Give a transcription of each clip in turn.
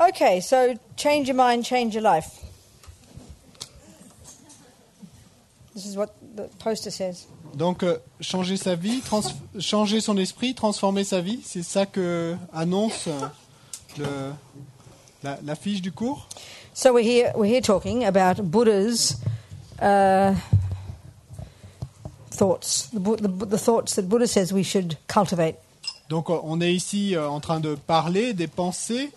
Okay, so change your mind, change your life. This is what the poster says. Donc, changer sa vie, changer son esprit, transformer sa vie, c'est ça que annonce la fiche du cours. So we're here talking about Buddha's thoughts, the thoughts that Buddha says we should cultivate. Donc, on est ici en train de parler des pensées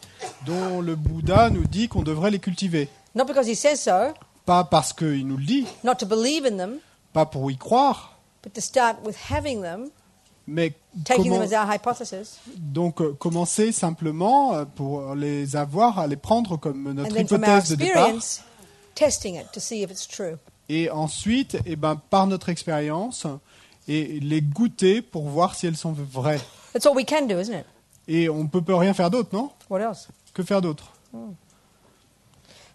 dont le Bouddha nous dit qu'on devrait les cultiver. Not because he says so, Pas parce qu'il nous le dit, not to believe in them, pas pour y croire, but to start with having them, mais taking them as our hypothesis, commencer simplement pour les avoir, à les prendre comme and notre then from our hypothèse de départ. experience, testing it to see if it's true. Et ensuite, par notre expérience, et les goûter pour voir si elles sont vraies. That's all we can do, isn't it? Et on ne peut rien faire d'autre, non? What else? Que faire d'autre?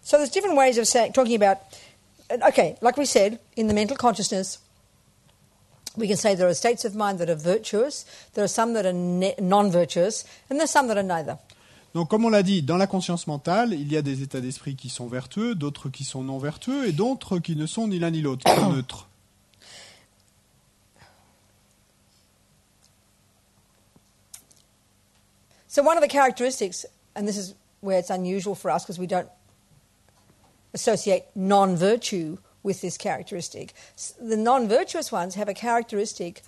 So there's different ways of talking about, okay, like we said, in the mental consciousness, we can say there are states of mind that are virtuous, there are some that are non-virtuous, and there's some that are neither. Donc, comme on l'a dit, dans la conscience mentale, il y a des états d'esprit qui sont vertueux, d'autres qui sont non vertueux, et d'autres qui ne sont ni l'un ni l'autre, qui sont neutres. So one of the characteristics, and this is where it's unusual for us because we don't associate non-virtue with this characteristic, the non-virtuous ones have a characteristic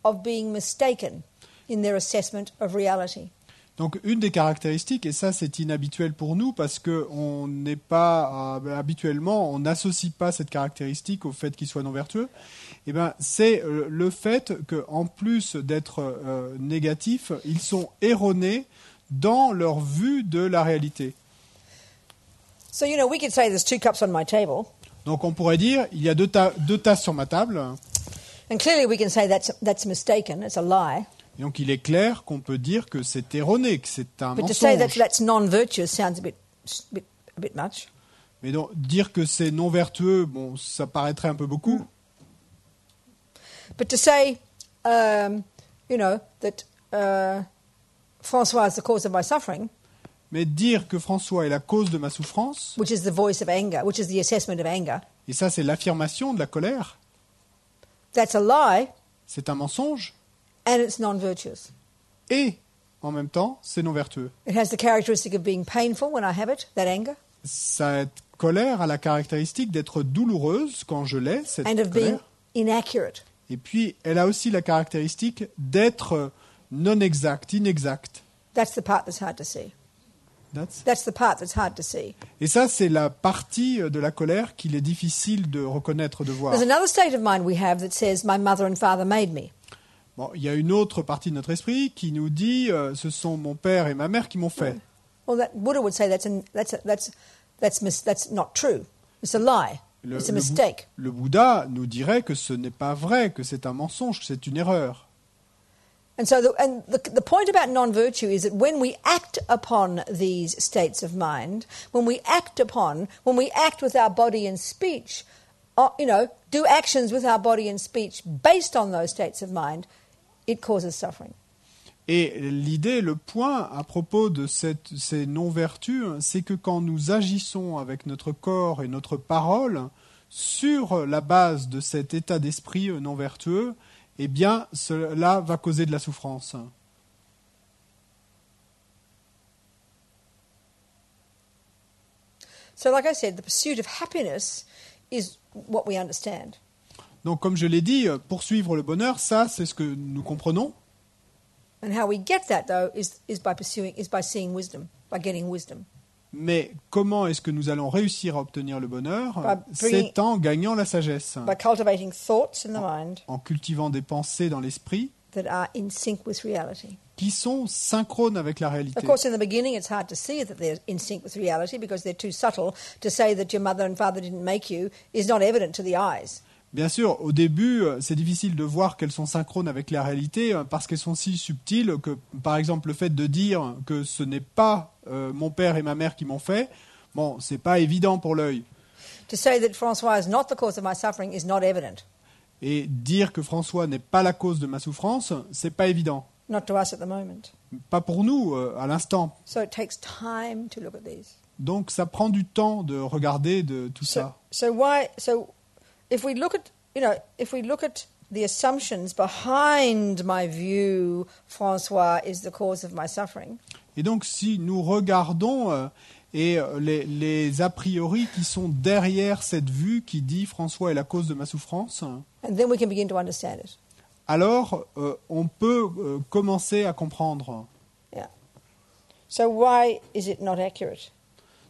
of being mistaken in their assessment of reality. Donc, une des caractéristiques, et ça c'est inhabituel pour nous parce que on n'est pas habituellement, on n'associe pas cette caractéristique au fait qu'ils soient non vertueux. Eh ben, c'est le fait qu'en plus d'être négatifs, ils sont erronés dans leur vue de la réalité. So we could say there's 2 cups on my table, Donc, on pourrait dire, il y a deux tasses sur ma table. and clearly we can say that's mistaken, it's a lie. Et donc, il est clair qu'on peut dire que c'est erroné, que c'est un But to say mensonge. that's non-virtuous sounds a bit much. Mais donc, dire que c'est non vertueux, bon, ça paraîtrait un peu beaucoup. But to say, that François is the cause of my suffering, Mais dire que François est la cause de ma souffrance, which is the voice of anger, which is the assessment of anger, et ça c'est l'affirmation de la colère, that's a lie c'est un mensonge, and it's non-virtuous. et en même temps, c'est non vertueux. It has the characteristic of being painful when I have it, that anger, Cette colère a la caractéristique d'être douloureuse quand je l'ai, cette and of being colère. inaccurate. Et puis, elle a aussi la caractéristique d'être non exacte, inexacte. That's the part that's hard to see. That's- That's the part that's hard to see. Et ça, c'est la partie de la colère qu'il est difficile de reconnaître, de voir. There's another state of mind we have that says, my mother and father made me. Bon, il y a une autre partie de notre esprit qui nous dit ce sont mon père et ma mère qui m'ont fait. Well, that Buddha would say that's not true. It's a lie. It's a mistake. Le Bouddha nous dirait que ce n'est pas vrai, que c'est un mensonge, que c'est une erreur. And so the point about non-virtue is that when we act upon these states of mind, when we act with our body and speech, do actions with our body and speech based on those states of mind, it causes suffering. Et l'idée, le point à propos de ces non-vertus, c'est que quand nous agissons avec notre corps et notre parole sur la base de cet état d'esprit non-vertueux, eh bien, cela va causer de la souffrance. So like I said, the pursuit of happiness is what we understand. Donc, comme je l'ai dit, poursuivre le bonheur, ça, c'est ce que nous comprenons. And how we get that, though, is by seeing wisdom, by getting wisdom. Mais comment est-ce que nous allons réussir à obtenir le bonheur? By C'est en gagnant la sagesse, By cultivating thoughts in the mind en cultivant des pensées dans l'esprit that are in sync with reality. qui sont synchrones avec la réalité. Of course, in the beginning, it's hard to see that they're in sync with reality because they're too subtle. To say that your mother and father didn't make you is not evident to the eyes. Bien sûr, au début, c'est difficile de voir qu'elles sont synchrones avec la réalité parce qu'elles sont si subtiles que, par exemple, le fait de dire que ce n'est pas mon père et ma mère qui m'ont fait, bon, c'est pas évident pour l'œil. To say that François is not the cause of my suffering is not evident. Et dire que François n'est pas la cause de ma souffrance, c'est pas évident. Not to us at the moment. Pas pour nous à l'instant. So it takes time to look at these. Donc ça prend du temps de regarder de tout So, ça. so if we look at, if we look at the assumptions behind my view, François is the cause of my suffering. Et donc si nous regardons les a priori qui sont derrière cette vue qui dit François est la cause de ma souffrance, And then we can begin to understand it. alors on peut commencer à comprendre. Yeah. So why is it not accurate?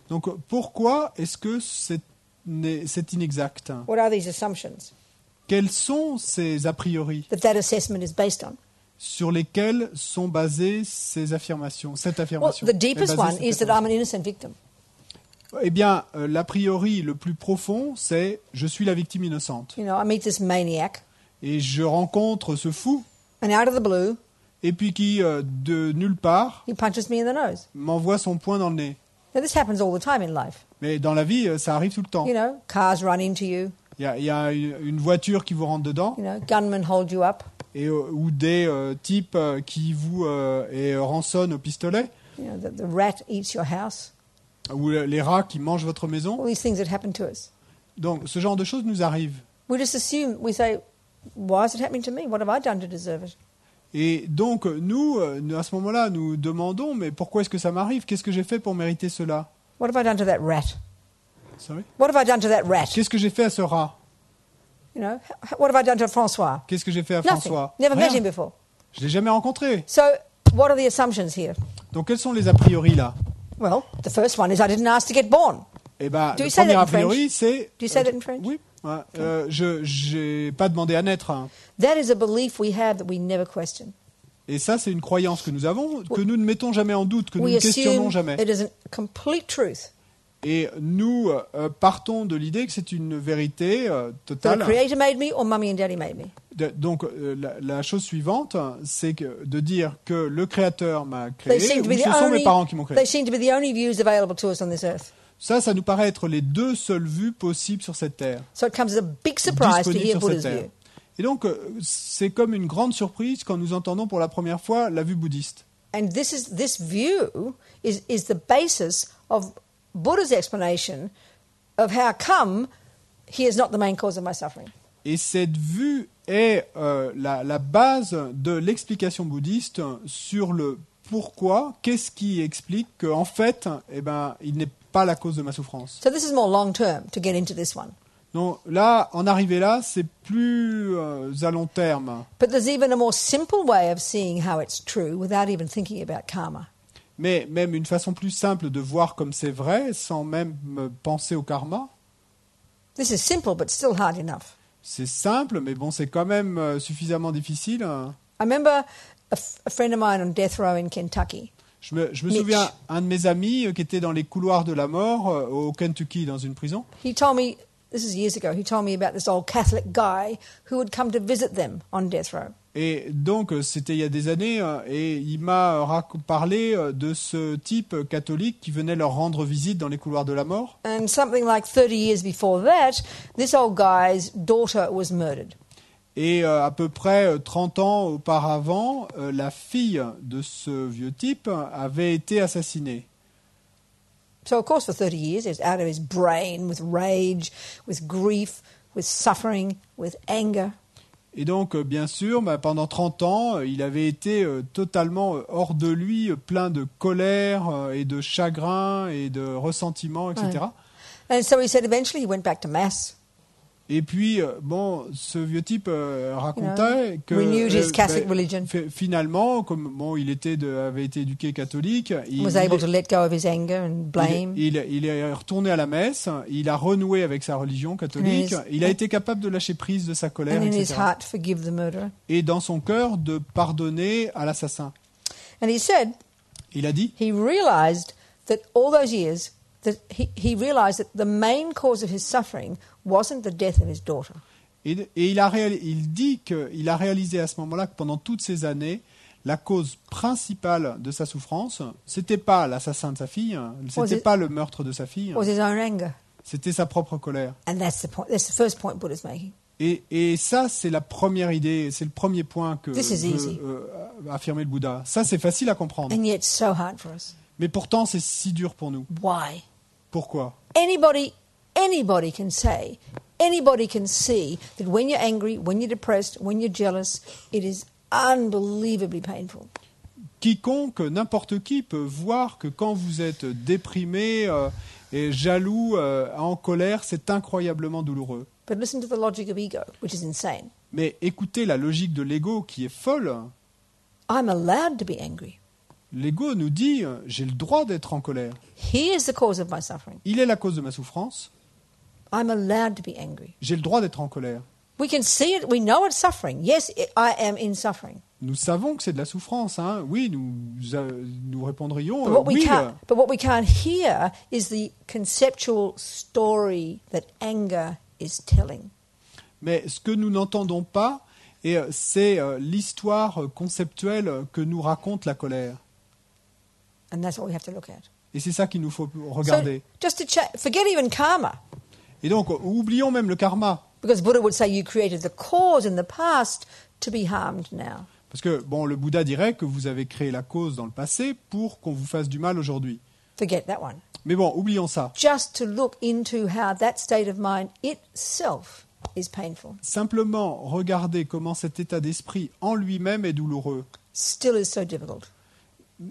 Donc pourquoi est-ce que c'est inexact? What are these assumptions Quels sont ces a priori that assessment is based on? sur lesquels sont basées ces affirmations, cette Well, affirmation? the deepest est basée one cette is that affirmation. I'm an innocent victim. Eh bien, l'a priori le plus profond, c'est « je suis la victime innocente I meet this maniac, ». Et je rencontre ce fou, and out of the blue, et puis qui, de nulle part, he punches me in the nose. m'envoie son poing dans le nez. Now, this happens all the time in life. Mais dans la vie, ça arrive tout le temps. Cars run into you, Il y a une voiture qui vous rentre dedans, gunmen hold you up, ou des types qui vous rançonnent au pistolet, the rat eats your house. ou les rats qui mangent votre maison. All these things that happen to us. Donc ce genre de choses nous arrive. We just assume, we say, why is it happening to me? What have I done to deserve it? Et donc nous, à ce moment-là, nous demandons, mais pourquoi est-ce que ça m'arrive? Qu'est-ce que j'ai fait pour mériter cela? What have I done to that rat? Sorry? What have I done to that rat? Qu'est-ce que j'ai fait à ce rat? What have I done to François? Qu'est-ce que j'ai fait à Nothing. François? Never met Rien. him before. Je l'ai jamais rencontré. So, what are the assumptions here? Donc quels sont les a priori là? Well, the first one is I didn't ask to get born. Eh ben, Do le you say premier that in a priori, c'est. Do you say that in French? Oui. Ouais, je n'ai pas demandé à naître. Hein. That is a belief we have that we never question. Et ça, c'est une croyance que nous avons, que nous ne mettons jamais en doute, que nous We ne questionnons assume jamais. it is a complete truth. Et nous partons de l'idée que c'est une vérité So the totale. Creator made me or Mummy and Daddy made me. Donc la chose suivante, c'est de dire que le Créateur m'a They créé, seem to ou be ce the sont mes only, parents qui m'ont créé. they seem to be the only views available to us on this earth. Ça nous paraît être les deux seules vues possibles sur cette terre. So it comes as a big surprise to Disponibles hear sur cette Buddha's terre. view. Et donc, c'est comme une grande surprise quand nous entendons pour la première fois la vue bouddhiste. And this view is the basis of Buddha's explanation of how come he is not the main cause of my suffering. Et cette vue est la base de l'explication bouddhiste sur le pourquoi, qu'est-ce qui explique qu'en fait, il n'est pas la cause de ma souffrance. So this is more long term to get into this one. Donc là, en arriver là, c'est plus à long terme. But there's even a more simple way of seeing how it's true without even thinking about karma. Mais même une façon plus simple de voir comme c'est vrai, sans même penser au karma, This is simple but still hard enough. c'est simple, mais bon, c'est quand même suffisamment difficile. I remember a friend of mine on death row in Kentucky. Je me Mitch. souviens, un de mes amis qui était dans les couloirs de la mort au Kentucky, dans une prison. He told me, this is years ago, he told me about this old Catholic guy who would come to visit them on death row. Et donc, c'était il y a des années, et il m'a parlé de ce type catholique qui venait leur rendre visite dans les couloirs de la mort. And something like 30 years before that, this old guy's daughter was murdered. Et à peu près 30 ans auparavant, la fille de ce vieux type avait été assassinée. So, of course, for 30 years, he was out of his brain with rage, with grief, with suffering, with anger. Et donc, bien sûr, pendant 30 ans, il avait été totalement hors de lui, plein de colère et de chagrin et de ressentiment, etc. And so he said eventually he went back to Mass. Et puis, ce vieux type racontait que renewed his Catholic religion. Finalement, comme il avait été éduqué catholique, Was able to let go of his anger and blame. il est retourné à la messe, il a renoué avec sa religion catholique, il a été capable de lâcher prise de sa colère, And in his etc. heart to forgive the murderer. Et dans son cœur, de pardonner à l'assassin. And he said Il a dit, he realized that all those years, that he realized that the main cause of his suffering wasn't the death of his daughter. et il dit qu'il a réalisé à ce moment-là que pendant toutes ces années, la cause principale de sa souffrance, c'était pas l'assassin de sa fille, c'était pas le meurtre de sa fille, Was his own anger. c'était sa propre colère. And that's the point. That's the first point Buddha's making. Et ça, c'est la première idée, c'est le premier point que This is easy. veut affirmer le Bouddha. Ça, c'est facile à comprendre. And yet so hard for us. Mais pourtant, c'est si dur pour nous. Why? Pourquoi? Anybody can say, anybody can see that when you're angry, when you're depressed, when you're jealous, it is unbelievably painful. Quiconque, n'importe qui peut voir que quand vous êtes déprimé et jaloux, en colère, c'est incroyablement douloureux. But listen to the logic of ego, which is insane. Mais écoutez la logique de l'ego qui est folle. I'm allowed to be angry. L'ego nous dit j'ai le droit d'être en colère. He is the cause of my suffering. Il est la cause de ma souffrance. I'm allowed to be angry. J'ai le droit d'être en colère. We can see it. We know it's suffering. Yes, I am in suffering. Nous savons que c'est de la souffrance. Hein. Oui, nous répondrions But what we can't hear is the conceptual story that anger is telling. Mais ce que nous n'entendons pas, c'est l'histoire conceptuelle que nous raconte la colère. And that's what we have to look at. Et c'est ça qu'il nous faut regarder. So, just to forget even karma. Et donc, oublions même le karma. Because Buddha would say you created the cause in the past to be harmed now. Parce que, bon, le Bouddha dirait que vous avez créé la cause dans le passé pour qu'on vous fasse du mal aujourd'hui. Forget that one. Mais bon, oublions ça. Just to look into how that state of mind itself is painful. Simplement regarder comment cet état d'esprit en lui-même est douloureux. Still is so difficult.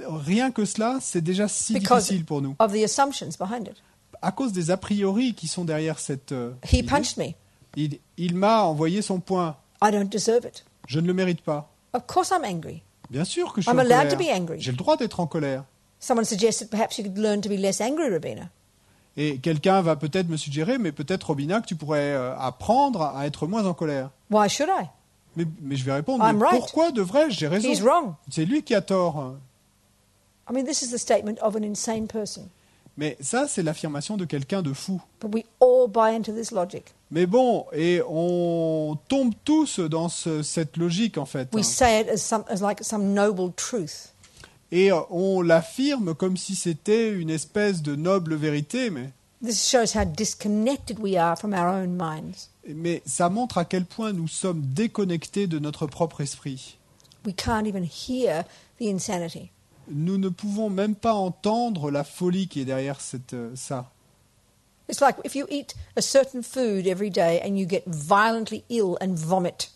Rien que cela, c'est déjà si Because difficile pour nous. of the assumptions behind it. À cause des a priori qui sont derrière cette He idée, punched me. il m'a envoyé son poing. I don't deserve it. Je ne le mérite pas. Of course I'm angry. Bien sûr que je suis I'm en allowed colère. to be angry. J'ai le droit d'être en colère. Someone suggested perhaps you could learn to be less angry, Rabina. Et quelqu'un va peut-être me suggérer, mais peut-être Robina, que tu pourrais apprendre à être moins en colère. Why should I? Mais je vais répondre, I'm mais right. pourquoi devrais-je? J'ai raison. He's wrong. C'est lui qui a tort. I mean, this is the statement of an insane person. Mais ça, c'est l'affirmation de quelqu'un de fou. But we all buy into this logic. Mais bon, et on tombe tous dans cette logique, en fait. We say it as like some noble truth. Et on l'affirme comme si c'était une espèce de noble vérité, This shows how disconnected we are from our own minds. mais ça montre à quel point nous sommes déconnectés de notre propre esprit. We can't even hear the insanity. Nous ne pouvons même pas entendre la folie qui est derrière ça. It's like if you eat a certain food every day and you get violently ill and vomit.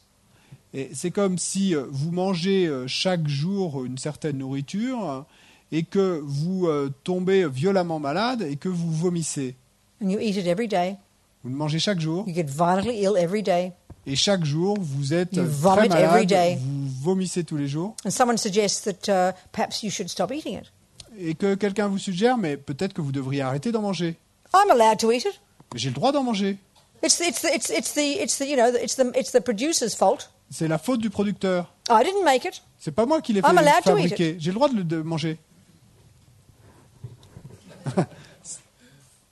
Et c'est comme si vous mangez chaque jour une certaine nourriture et que vous tombez violemment malade et que vous vomissez. And you eat it every day. Vous le mangez chaque jour You get violently ill every day. et chaque jour vous êtes You très vomit every malade, day. vous vomissez tous les jours And someone suggests that perhaps you should stop eating it. et que quelqu'un vous suggère mais peut-être que vous devriez arrêter d'en manger. I'm allowed to eat it. Mais j'ai le droit d'en manger. It's the producer's fault. C'est la faute du producteur. I didn't make it. C'est pas moi qui l'ai I'm allowed to eat fabriqué. J'ai le droit de manger.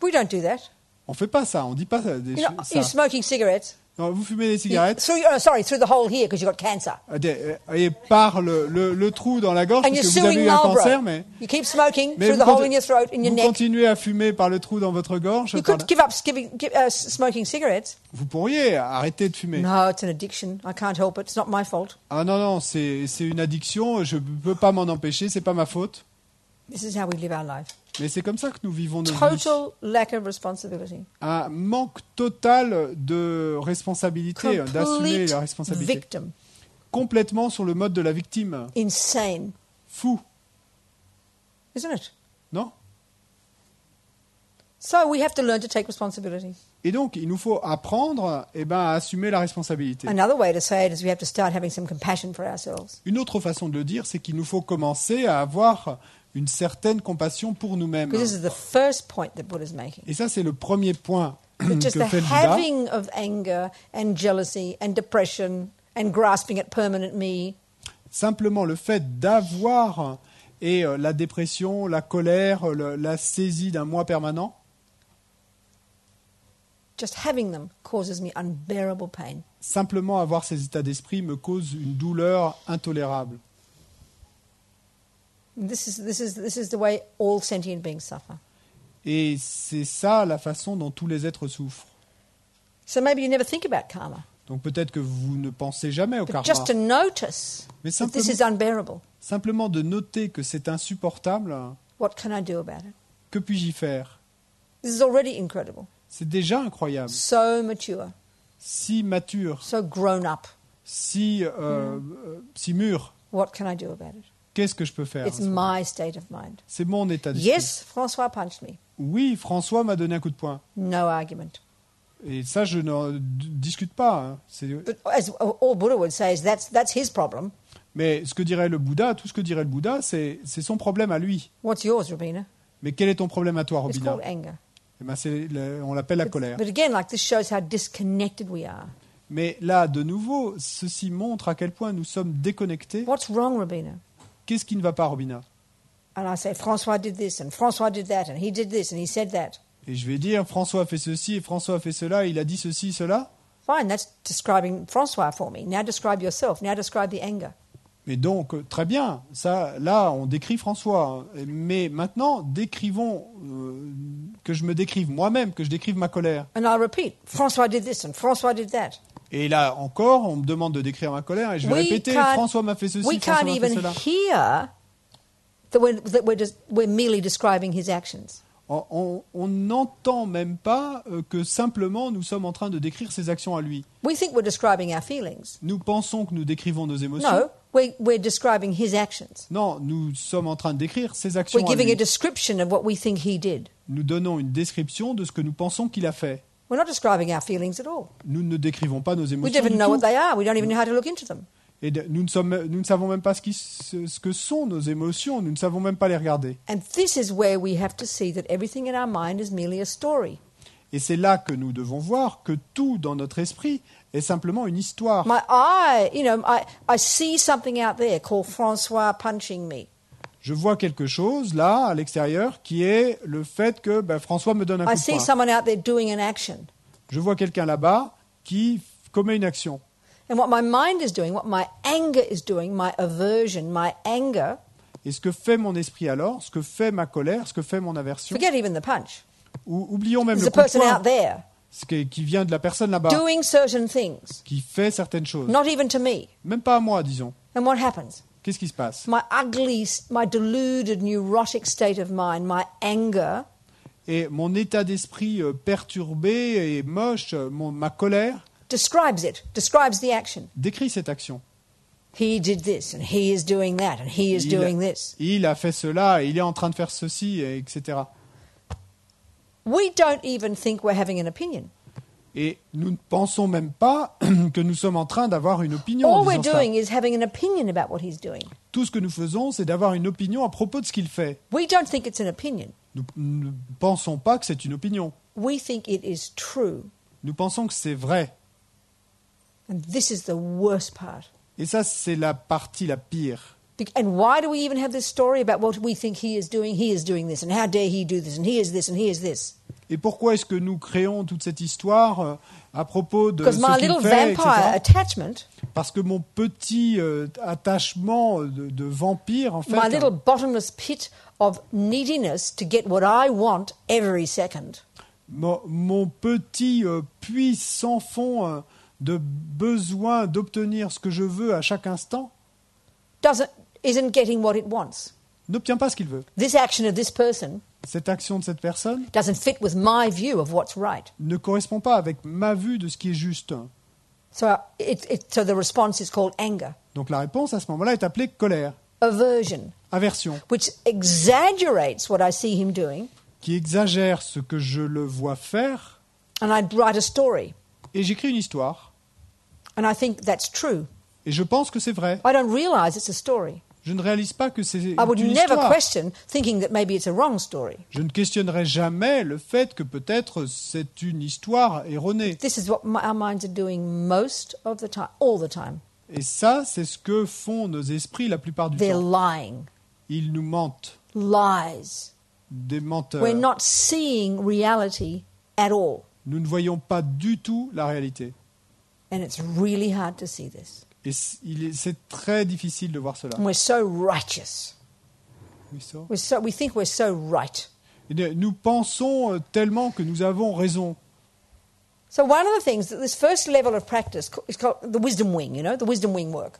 We don't do that. On fait pas ça. On dit pas des You're ça. you're smoking cigarettes. Non, vous fumez des cigarettes Through the hole here because you've got cancer. et par le trou dans la gorge And parce you're que vous avez suing eu un cancer, Marlboro. mais You keep smoking Mais through vous the hole conti- in your throat, in your vous neck. continuez à fumer par le trou dans votre gorge. You par could là. give up smoking cigarettes. Vous pourriez arrêter de fumer. No, it's an addiction. I can't help it. It's not my fault. Ah non, c'est une addiction. Je peux pas m'en empêcher. C'est pas ma faute. This is how we live our life. Mais c'est comme ça que nous vivons nos vies. Total lack of responsibility. Un manque total de responsabilité, d'assumer Complete la responsabilité. victim. Complètement sur le mode de la victime. Insane, Fou, isn't it? non? So we have to learn to take responsibility. Et donc, il nous faut apprendre à assumer la responsabilité. Another way to say it is we have to start having some compassion for ourselves. Une autre façon de le dire, c'est qu'il nous faut commencer à avoir une certaine compassion pour nous-mêmes. Because this is the first point that Buddha's making. Et ça, c'est le premier point That que just the fait le Bouddha. having of anger and jealousy and depression and grasping at permanent me Simplement le fait d'avoir la dépression, la colère, la saisie d'un moi permanent, just having them causes me unbearable pain. simplement avoir ces états d'esprit me cause une douleur intolérable. This is the way all sentient beings suffer. Et c'est ça la façon dont tous les êtres souffrent. So maybe you never think about karma. Donc peut-être que vous ne pensez jamais au But karma. just to notice Mais that this is unbearable. simplement de noter que c'est insupportable, What can I do about it? que puis-je y faire? This is already incredible. C'est déjà incroyable. So mature, Si mature, so grown up. si mûr, What can I do about it? qu'est-ce que je peux faire? It's my state of mind. C'est mon état d'esprit. Yes, Francois punched me. Oui, François m'a donné un coup de poing. No argument. Et ça, je ne discute pas. Hein. But as all Buddha would say is that's his problem. Mais ce que dirait le Bouddha, tout ce que dirait le Bouddha, c'est son problème à lui. What's yours, Robina? Mais quel est ton problème à toi, It's Robina? called anger. Eh ben, on l'appelle la colère. But again, like this shows how disconnected we are. Mais là, de nouveau, ceci montre à quel point nous sommes déconnectés. What's wrong, Robina? Qu'est-ce qui ne va pas, Robina? And I say, Francois did this, and Francois did that, and he did this, and he said that. Et je vais dire, François a fait ceci et François a fait cela, il a dit ceci, cela. Fine, that's describing Francois for me. Now describe yourself. Now describe the anger. Mais donc, très bien, ça, là, on décrit François. Mais maintenant, décrivons, que je me décrive moi-même, que je décrive ma colère. And I'll repeat, Francois did this, and Francois did that. Et là encore, on me demande de décrire ma colère et je vais répéter, François m'a fait ceci, we François can't m'a fait even cela. hear that we're merely describing his actions. On n'entend même pas que simplement nous sommes en train de décrire ses actions à lui. We think we're describing our feelings. Nous pensons que nous décrivons nos émotions. No, we're describing his actions. Non, nous sommes en train de décrire ses actions We're à giving a lui. description of what we think he did. Nous donnons une description de ce que nous pensons qu'il a fait. We're not describing our feelings at all. Nous ne décrivons pas nos We émotions don't even du know what tout. they are. We don't even know how to look into them. Et nous ne savons même pas ce que sont nos émotions. Nous ne savons même pas les regarder. And this is where we have to see that everything in our mind is merely a story. Et c'est là que nous devons voir que tout dans notre esprit est simplement une histoire. My eye, I see something out there called Francois punching me. Je vois quelque chose là, à l'extérieur, qui est le fait que François me donne un coup I de see poing. someone out there doing an action. Je vois quelqu'un là-bas qui commet une action. And what my mind is doing, what my anger is doing, my aversion, my anger, Et ce que fait mon esprit alors, ce que fait ma colère, ce que fait mon aversion, forget even the punch. oublions même There's le a coup de person poing, out there ce qui vient de la personne là-bas, doing certain things, qui fait certaines choses. not even to me. Même pas à moi, disons. And what happens? Qu'est-ce qui se passe? My ugly, my deluded, neurotic state of mind, my anger, Et mon état d'esprit perturbé et moche, ma colère, describes it, describes the action. décrit cette action. He did this, and he is doing that, and he is doing this. Il a fait cela, il est en train de faire ceci, etc. We don't even think we're having an opinion. Et nous ne pensons même pas que nous sommes en train d'avoir une opinion en All we're disant ça. doing is having an opinion about what he's doing. Tout ce que nous faisons, c'est d'avoir une opinion à propos de ce qu'il fait. We don't think it's an opinion. Nous ne pensons pas que c'est une opinion. We think it is true. Nous pensons que c'est vrai. And this is the worst part. Et ça, c'est la partie la pire. And why do we even have this story about what we think he is doing this, and how dare he do this, and he is this, and he is this? Et pourquoi est-ce que nous créons toute cette histoire à propos de Because my ce qu'il little fait, vampire etc. attachment, Parce que mon petit attachement de vampire, en fait, my little bottomless pit of neediness to get what I want every second, mon petit puits sans fond de besoin d'obtenir ce que je veux à chaque instant, isn't getting what it wants. n'obtient pas ce qu'il veut. This action of this person Cette action de cette personne doesn't fit with my view of what's right. ne correspond pas avec ma vue de ce qui est juste. So the response is called anger, Donc la réponse à ce moment-là est appelée colère, aversion, aversion, which exaggerates what I see him doing, qui exagère ce que je le vois faire, and I write a story, et j'écris une histoire, and I think that's true. et je pense que c'est vrai. I don't realize it's a story. Je ne réalise pas que c'est I would une never histoire. question thinking that maybe it's a wrong story. Je ne questionnerai jamais le fait que peut-être c'est une histoire erronée. This is what our minds are doing most of the time, all the time. Et ça, c'est ce que font nos esprits la plupart du They're temps. lying. Ils nous mentent, Lies. des menteurs. We're not seeing reality at all. Nous ne voyons pas du tout la réalité. And it's really hard to see this. Et c'est très difficile de voir cela. And we're so righteous. We think we're so right. Et nous pensons tellement que nous avons raison. So one of the things that this first level of practice is called the wisdom wing, the wisdom wing work.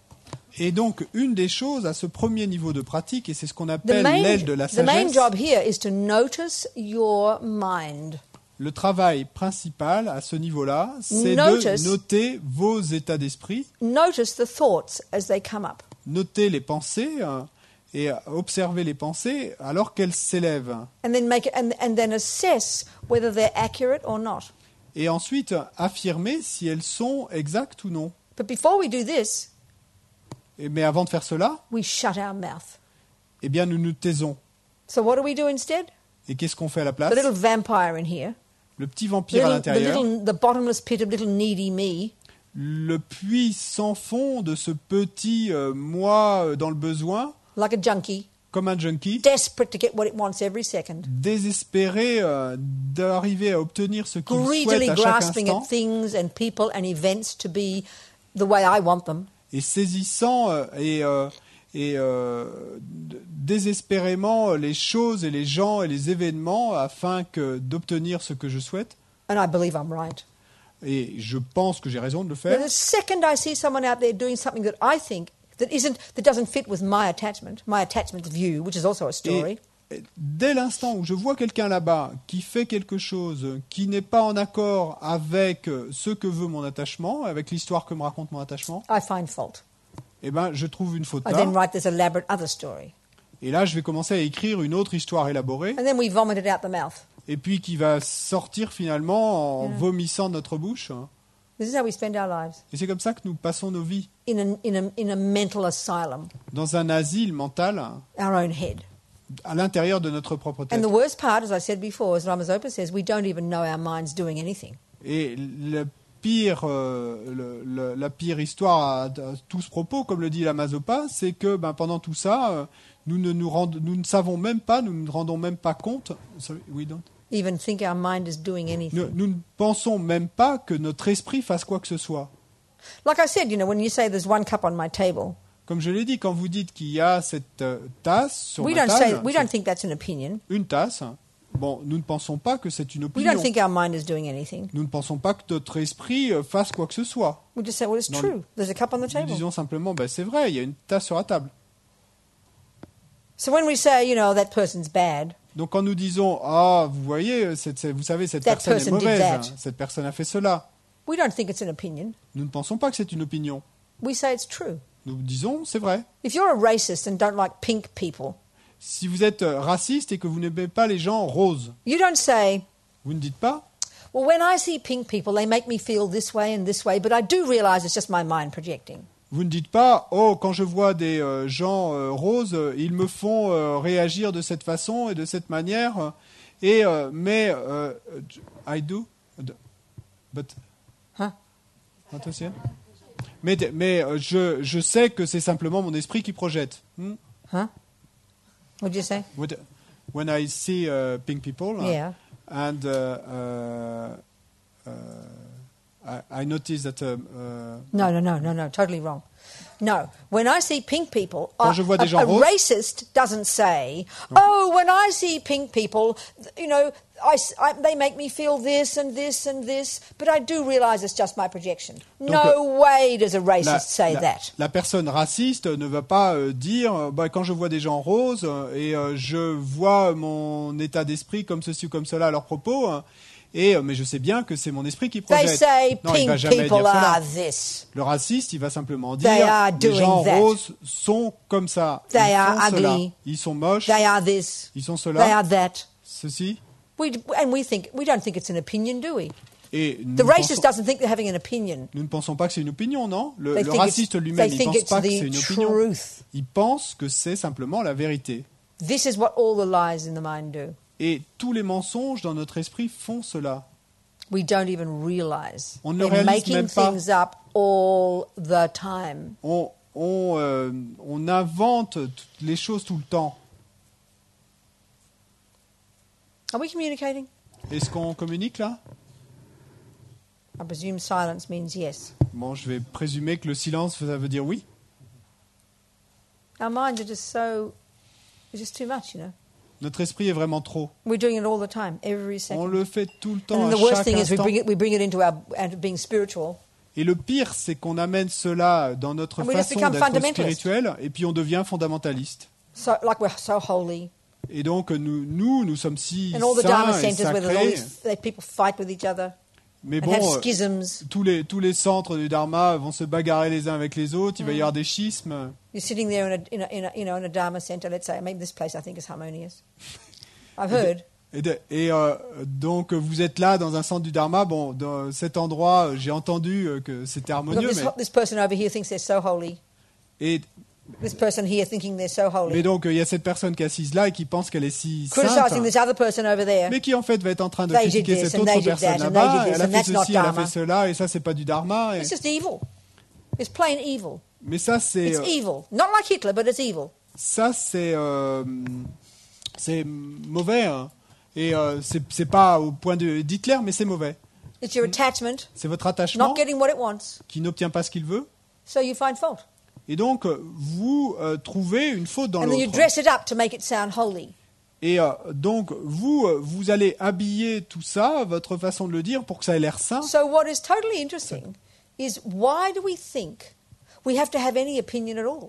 Et donc, une des choses à ce premier niveau de pratique, et c'est ce qu'on appelle l'aile de la The main sagesse, job here is to notice your mind. le travail principal à ce niveau-là, c'est Notice. de noter vos états d'esprit, Notice the thoughts as they come up. noter les pensées et observer les pensées alors qu'elles s'élèvent. And then assess whether they're accurate or not. Et ensuite, affirmer si elles sont exactes ou non. But before we do this, Mais avant de faire cela, we shut our mouth. eh bien, nous nous taisons. So what do we do instead? Et qu'est-ce qu'on fait à la The place? little vampire in here, Le petit vampire à l'intérieur, the bottomless pit of little needy me, le puits sans fond de ce petit moi dans le besoin, like a junkie, comme un junkie, desperate to get what it wants every second, désespéré d'arriver à obtenir ce qu'il greedily souhaite à chaque grasping instant, at things and people and events to be the way I want them. et saisissant désespérément les choses et les gens et les événements afin d'obtenir ce que je souhaite. And I believe I'm right. Et je pense que j'ai raison de le But faire. the second I see someone out there doing something that I think that doesn't fit with my attachment view, which is also a story, Et dès l'instant où je vois quelqu'un là-bas qui fait quelque chose qui n'est pas en accord avec ce que veut mon attachement, avec l'histoire que me raconte mon attachement, I find fault. eh ben, je trouve une faute I then là. write this elaborate other story. Et là, je vais commencer à écrire une autre histoire élaborée, And then we vomit it out the mouth. et puis qui va sortir finalement en vomissant de notre bouche. This is how we spend our lives, Et c'est comme ça que nous passons nos vies, in a mental asylum, dans un asile mental, our own head. à l'intérieur de notre propre tête. And the worst part, as I said before, as Ramazopa says, we don't even know our minds doing anything. Et la pire histoire à tout ce propos, comme le dit la Mazopa, c'est que pendant tout ça, nous ne savons même pas, nous ne rendons même pas compte. Sorry, we don't. Even think our mind is doing anything. Nous ne pensons même pas que notre esprit fasse quoi que ce soit. Like I said, when you say there's one cup on my table, Comme je l'ai dit, quand vous dites qu'il y a cette tasse sur we ma don't table, think that's an opinion. une tasse, bon, nous ne pensons pas que c'est une We opinion. don't think our mind is doing anything. Nous ne pensons pas que notre esprit fasse quoi que ce soit. We just say, well, it's Non. true. There's a cup on the Nous table. disons simplement, c'est vrai, il y a une tasse sur la table. So when we say, that person's bad, Donc quand nous disons vous voyez, vous savez, cette That personne est person did mauvaise, that. cette personne a fait cela, we don't think it's an opinion. nous ne pensons pas que c'est une opinion. We say it's true. Nous disons c'est vrai. If you're a racist and don't like pink people, Si vous êtes raciste et que vous n'aimez pas les gens roses, you don't say, vous ne dites pas well, when I see pink people, they make me feel this way and this way, but I do realize it's just my mind projecting. vous ne dites pas quand je vois des gens roses, ils me font réagir de cette façon et de cette manière mais I do but Huh? Not aussi. Mais je sais que c'est simplement mon esprit qui projette. Huh? What'd you say? When I see pink people, Yeah. and I notice that. No, totally wrong. No, when I see pink people, Quand je vois des gens a roses- racist doesn't say, oh, when I see pink people, they make me feel this and this and this, but I do realize it's just my projection. No way does a racist say that. La personne raciste ne va pas dire quand je vois des gens roses et je vois mon état d'esprit comme ceci ou comme cela à leur propos. Mais je sais bien que c'est mon esprit qui They projette. say Non, il va pink jamais people dire cela. are this. Le raciste, il va simplement They are dire les gens doing that. roses sont comme ça. They Ils are font cela. ugly. Ils sont moches. They are this. Ils sont They cela. are that. Ceci. We don't think it's an opinion, do we? Et The racist doesn't think they're having an opinion. nous ne pensons pas que c'est une opinion, non? Le They think raciste it's- lui-même, they il think pense it's pas que c'est the une opinion. truth. Il pense que c'est simplement la vérité. This is what all the lies in the mind do. Et tous les mensonges dans notre esprit font cela. We don't even realize. On ne le We're réalise making même pas. things up all the time. On invente toutes les choses tout le temps. Are we communicating? Est-ce qu'on communique là? I presume silence means yes. Bon, je vais présumer que le silence, ça veut dire oui. Our minds are just it's just too much, Notre esprit est vraiment trop. We're doing it all the time, every On second. le fait tout le And temps, then à the worst chaque thing is instant. we bring it into being spiritual. Et le pire, c'est qu'on amène cela dans notre And we just façon become d'être fundamentalist. spirituel, et puis on devient fondamentaliste. So, like we're so holy. Et donc, nous sommes si And all the Dharma saints et centers where there's all sacrés. people fight with each other Mais and bon, have schisms. tous les centres du Dharma vont se bagarrer les uns avec les autres. Il va y avoir des schismes. You're sitting there in a Dharma center, let's say, maybe this place I think is harmonious. I've heard. Donc, vous êtes là dans un centre du Dharma. Bon, dans cet endroit, j'ai entendu que c'était We've got harmonieux. this person over here thinks they're so holy. Et This person here thinking they're so holy. Mais donc, il y a cette personne qui est assise là et qui pense qu'elle est si Criticizing sainte, this other person over there. mais qui en fait va être en train de They did critiquer this cette and autre they did personne that and là-bas. they did Elle a this fait and that's ceci, not elle a Dharma. fait cela, et ça, c'est pas du Dharma. It's just evil. It's plain evil. Mais ça, c'est It's evil. Not like Hitler, but it's evil. ça, c'est mauvais. Hein. Et c'est pas au point d'Hitler, mais c'est mauvais. It's your attachment, C'est votre attachement not getting what it wants, qui n'obtient pas ce qu'il veut. so you find fault. Et donc, vous trouvez une faute dans And then you l'autre. dress it up to make it sound holy. Et donc, vous allez habiller tout ça, votre façon de le dire, pour que ça ait l'air sain. So what is totally interesting is why do we think we have to have any opinion at all?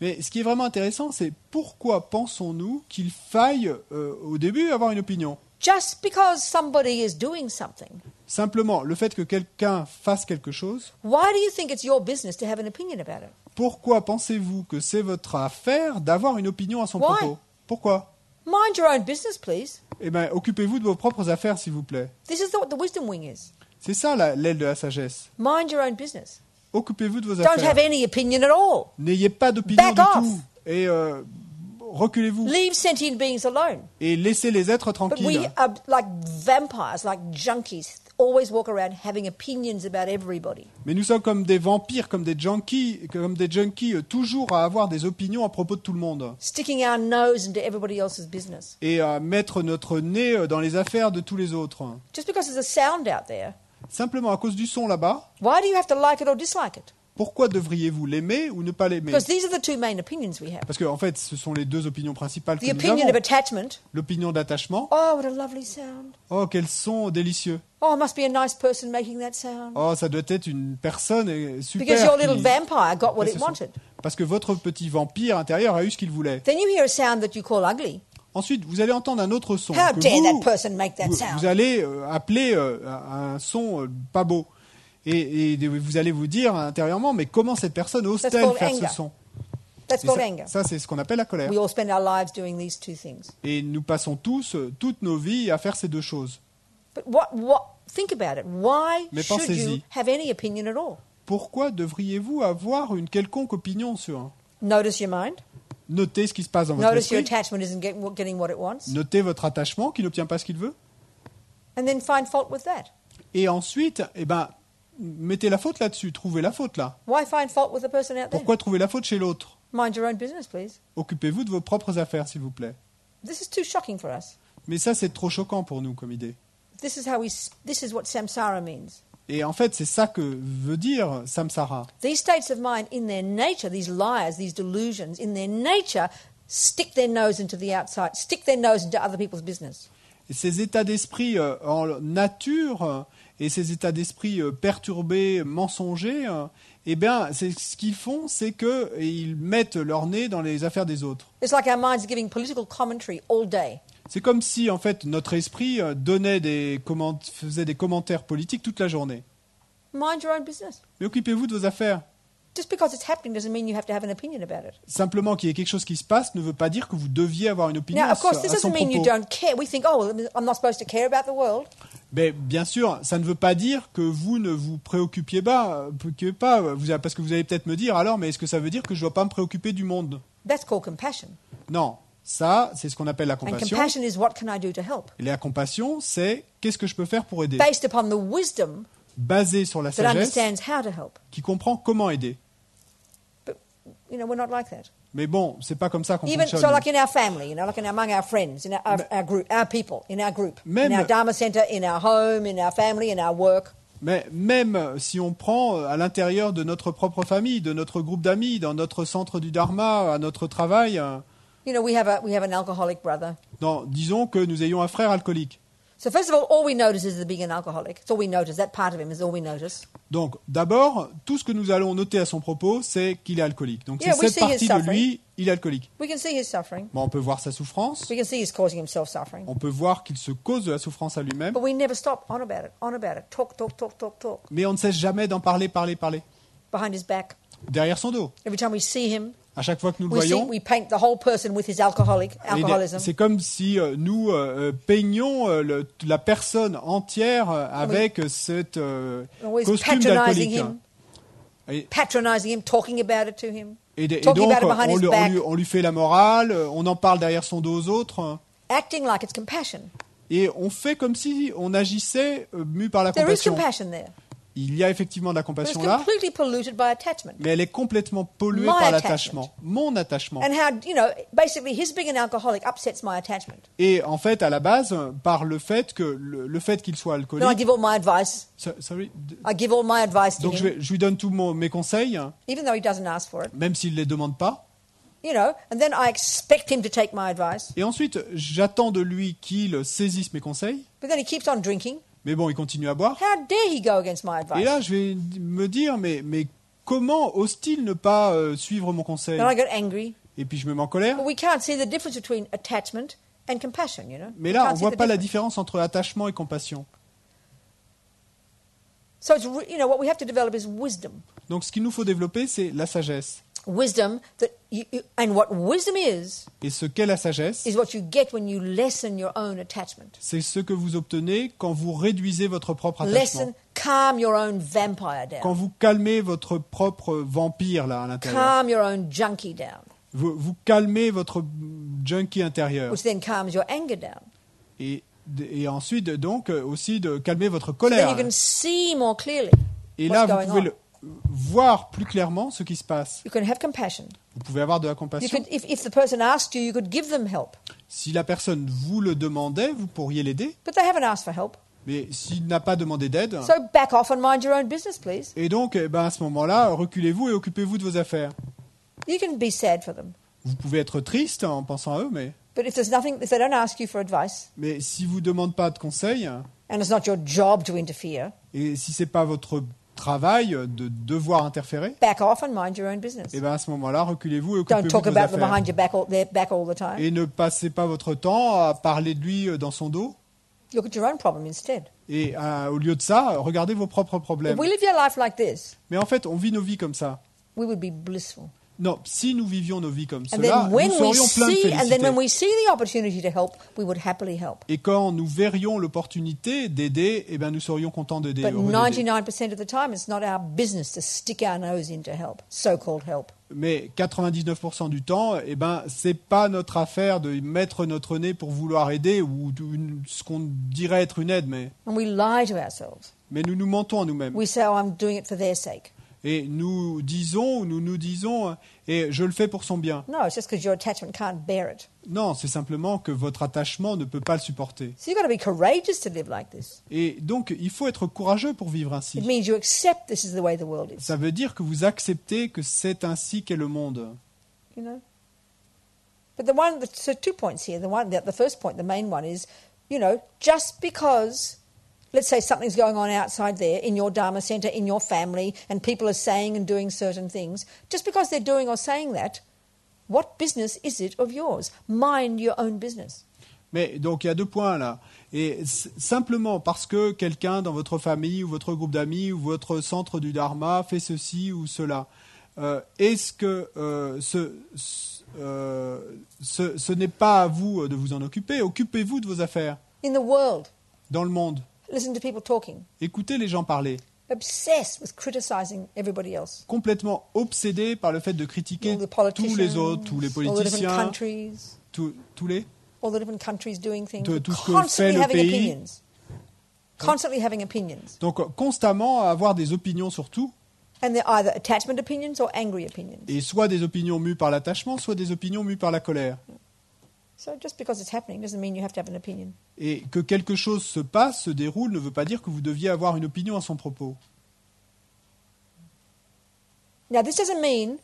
Mais ce qui est vraiment intéressant, c'est pourquoi pensons-nous qu'il faille, au début, avoir une opinion ? Just because somebody is doing something, Simplement, le fait que quelqu'un fasse quelque chose, why do you think it's your business to have an opinion about it? pourquoi pensez-vous que c'est votre affaire d'avoir une opinion à son Why? propos ? Pourquoi ? Mind your own business, please. Eh bien, occupez-vous de vos propres affaires, s'il vous plaît. This is what the wisdom wing is. C'est ça l'aile de la sagesse. Mind your own business. Occupez-vous de vos Don't affaires. have any opinion at all. N'ayez pas d'opinion Back du off. tout. Et reculez-vous. Leave sentient beings alone. Et laissez les êtres But we tranquilles. are like vampires, like junkies, always walk around having opinions about everybody. Mais nous sommes comme des vampires, comme des junkies, toujours à avoir des opinions à propos de tout le monde. Sticking our nose into everybody else's business. Et à mettre notre nez dans les affaires de tous les autres. Just because there's a sound out there, Simplement à cause du son là-bas, why do you have to like it or dislike it? pourquoi devriez-vous l'aimer ou ne pas l'aimer ? Because these are the two main opinions we have. Parce qu'en fait, ce sont les deux opinions principales que The nous opinion avons. of attachment. L'opinion d'attachement. Oh, what a lovely sound. Oh, quel son délicieux. Oh, it must be a nice person making that sound. Oh, ça doit être une personne super. Because your little qui- vampire got what Ouais, it ce sont- wanted. Parce que votre petit vampire intérieur a eu ce qu'il voulait. Then you hear a sound that you call ugly. Ensuite, vous allez entendre un autre son. How que dare vous, that person make that vous sound? allez appeler un son pas beau. Et vous allez vous dire intérieurement, mais comment cette personne That's ose-t-elle called faire anger. ce son ? That's Et called anger. ça, c'est ce qu'on appelle la colère. We all spend our lives doing these two things. Et nous passons tous, toutes nos vies à faire ces deux choses. But think about it. Why Mais should you pensez-y. have any opinion at all? Pourquoi devriez-vous avoir une quelconque opinion sur ? Notice your mind. Notez ce qui se passe dans votre Notice your esprit. attachment isn't getting what it wants. Notez votre attachement qui n'obtient pas ce qu'il veut. And then find fault with that. Et ensuite, mettez la faute là-dessus. Trouvez la faute là. Why find fault with the person out there? Pourquoi trouver la faute chez l'autre ? Mind your own business, please. Occupez-vous de vos propres affaires, s'il vous plaît. This is too shocking for us. Mais ça, c'est trop choquant pour nous comme idée. This is what samsara means. Et en fait, c'est ça que veut dire samsara. These states of mind, in their nature, these liars, these delusions, in their nature, stick their nose into the outside, stick their nose into other people's business. Et ces états d'esprit en nature et ces états d'esprit perturbés, mensongers, c'est ce qu'ils font, c'est qu'ils mettent leur nez dans les affaires des autres. It's like our minds are giving political commentary all day. C'est comme si, en fait, notre esprit faisait des commentaires politiques toute la journée. Mind your own business. Mais occupez-vous de vos affaires. Just because it's happening doesn't mean you have to have an opinion about it. Simplement qu'il y ait quelque chose qui se passe ne veut pas dire que vous deviez avoir une opinion Now, of course, à this son doesn't mean you propos. don't care. We think, oh, well, I'm not supposed to care about the world. Mais bien sûr, ça ne veut pas dire que vous ne vous préoccupiez pas, parce que vous allez peut-être me dire, alors, mais est-ce que ça veut dire que je ne dois pas me préoccuper du monde ? That's called compassion. Non, ça, c'est ce qu'on appelle la And compassion. compassion is what can I do to help? Et la compassion, c'est qu'est-ce que je peux faire pour aider ? Based upon the wisdom Basé sur la that sagesse understands how to help. qui comprend comment aider. But, we're not like that. Mais bon, c'est pas comme ça qu'on Even fonctionne. so, like in our family, like among our friends, in our group, our people, in our group, Même- in our Dharma center, in our home, in our family, in our work. Mais même si on prend à l'intérieur de notre propre famille, de notre groupe d'amis, dans notre centre du Dharma, à notre travail, You know, we have an alcoholic brother. Disons que nous ayons un frère alcoolique. So first of all we notice is the being an alcoholic. It's all we notice. That part of him is all we notice. Donc, d'abord, tout ce que nous allons noter à son propos, c'est qu'il est alcoolique. Donc, Yeah, we c'est cette see his partie de suffering. lui, il est alcoolique. We can see his suffering. Bon, on peut voir sa souffrance, We can see he's causing himself suffering. on peut voir qu'il se cause de la souffrance à lui-même, But we never stop on about it. Talk, talk, talk, talk, talk. mais on ne cesse jamais d'en parler. Behind his back. Derrière son dos. Every time we see him, À chaque fois que nous le voyons, we paint the whole person with his alcoholism. c'est comme si nous peignions la personne entière avec cette Always costume patronizing d'alcoolique. him, Et, patronizing him, talking about it to him, et talking donc, about it behind his back, on lui fait la morale, on en parle derrière son dos aux autres, acting like it's compassion. et on fait comme si on agissait mu par la There is compassion. compassion there, Il y a effectivement de la but it's compassion là, completely polluted by attachment. mais elle est complètement polluée My par attachment. l'attachement, mon attachement. And how, you know, basically his being an alcoholic upsets my attachment. Et en fait, à la base, par le fait que le fait qu'il soit Then I alcoolique, give all my advice. sorry, I give all my advice to donc him, je lui donne tous mes conseils, even though he doesn't ask for it. même s'il ne les demande pas. You know, and then I expect him to take my advice. Et ensuite, j'attends de lui qu'il saisisse mes conseils. But then he keeps on drinking. Mais bon, il continue à boire. How dare he go against my Et là, advice? je vais me dire, mais comment ose-t-il ne pas suivre mon conseil? Then I get angry. Et puis je me mets en colère. But we can't see the difference between attachment and compassion, you know. Mais We là, on can't ne see voit the pas la difference. différence entre attachement et compassion. So it's, you know, what we have to develop is wisdom. Donc ce qu'il nous faut développer, c'est la sagesse. Wisdom that and what wisdom Et ce qu'est la sagesse, is what you get when you lessen your own attachment. c'est ce que vous obtenez quand vous réduisez votre propre attachement. Lessen, calm your own vampire Quand down. vous calmez votre propre vampire là à l'intérieur. Calm your own junkie down, Vous calmez votre junkie intérieur. which then calms your anger down. Et ensuite, donc, aussi de calmer votre Then you colère. can see more clearly Et what's là, vous going pouvez on. voir plus clairement ce qui se passe. You can have compassion. Vous pouvez avoir de la You compassion. could, if the person asked you, you could give them help. Si la personne vous le demandait, vous pourriez l'aider. But they haven't asked for help. Mais s'il n'a pas demandé d'aide, So back off and mind your own business, please. et donc à ce moment-là, reculez-vous et occupez-vous de vos affaires. You can be sad for them. Vous pouvez être triste en pensant à eux, But if they don't ask you for advice, mais s'ils ne vous demandent pas de conseils, and it's not your job to interfere, et si ce n'est pas votre travail de devoir interférer, back off and mind your own business. et à ce moment-là, reculez-vous et Don't occupez-vous talk de vos about them affaires. behind their back all the time. Et ne passez pas votre temps à parler de lui dans son dos. Look at your own problem instead. Et au lieu de ça, regardez vos propres If problèmes. we live your life like this, Mais en fait, on vit nos vies comme ça. we would be blissful. Non, si nous vivions nos vies comme And cela, then when nous we serions pleins de see, and then when félicité. we see the opportunity to help, we would happily help. Et quand nous verrions l'opportunité d'aider, nous serions contents d'aider. But heureux d'aider. 99% of the time, it's not our business to stick our nose into help, so-called help. Mais 99% du temps, c'est pas notre affaire de mettre notre nez pour vouloir aider ou ce qu'on dirait être une aide, mais And we lie to ourselves. nous nous mentons à nous-mêmes. We say, oh, I'm doing it for their sake. Et nous nous disons, et je le fais pour son bien. No, it's just because your attachment can't bear it. Non, c'est simplement que votre attachement ne peut pas le supporter. So you've got to be courageous to live like this. Et donc, il faut être courageux pour vivre It ainsi. means you accept this is the way the world is. Ça veut dire que vous acceptez que c'est ainsi qu'est le monde. You know. But so 2 points here. The first point, the main one is, you know, just because, let's say something's going on outside there in your Dharma center, in your family, and people are saying and doing certain things, just because they're doing or saying that, what business is it of yours? Mind your own business. Mais donc, il y a 2 points là. Et simplement parce que quelqu'un dans votre famille ou votre groupe d'amis ou votre centre du Dharma fait ceci ou cela, est-ce que ce n'est pas à vous de vous en occuper? Occupez-vous de vos affaires In the world, dans le monde. listen to people talking, Écoutez les gens parler. obsessed with criticizing everybody else. Complètement obsédés par le fait de critiquer All the politicians, tous les autres, tous les all the different politiciens, countries, tous les... all the different countries doing things, Tout ce que constantly fait le having pays. opinions. Constantly having opinions. Donc constamment avoir des opinions sur tout, And they're either attachment opinions or angry opinions. et soit des opinions mues par l'attachement, soit des opinions mues par la colère. So just because it's happening doesn't mean you have to have an opinion. Et que quelque chose se passe, se déroule, ne veut pas dire que vous deviez avoir une opinion à son propos. Now, this doesn't mean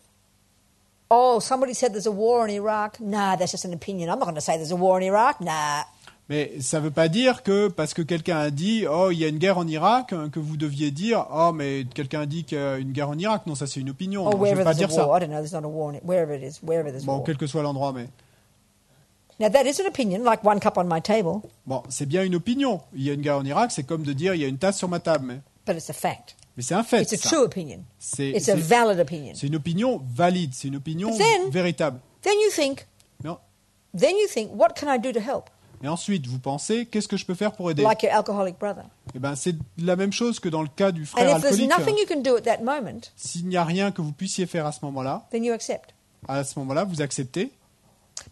Oh, somebody said there's a war in Iraq. Nah, that's just an opinion. I'm not going to say there's a war in Iraq. Nah. Mais ça ne veut pas dire que parce que quelqu'un a dit oh il y a une guerre en Irak que vous deviez dire oh mais quelqu'un a dit qu'il y a une guerre en Irak. Non, ça c'est une opinion. Oh, Non, je ne wherever veux pas there's a dire ça. war. I don't know. There's not a war in it. Wherever it is, wherever there's Bon, war. quel que soit l'endroit, mais Now that is an opinion, like one cup on my table, bon, c'est bien une opinion. Il y a une guerre en Irak, c'est comme de dire il y a une tasse sur ma table, but it's a fact. mais c'est un fait. It's a ça. true opinion. C'est It's a valid opinion. c'est une opinion valide, c'est une opinion But then- véritable. Then you think, Non. what can I do to help? Et ensuite, vous pensez, qu'est-ce que je peux faire pour aider? Like your alcoholic brother. Eh ben, c'est la même chose que dans le cas du And frère if there's alcoolique. nothing you can do at that moment, S'il n'y a rien que vous puissiez faire à ce moment-là, vous acceptez.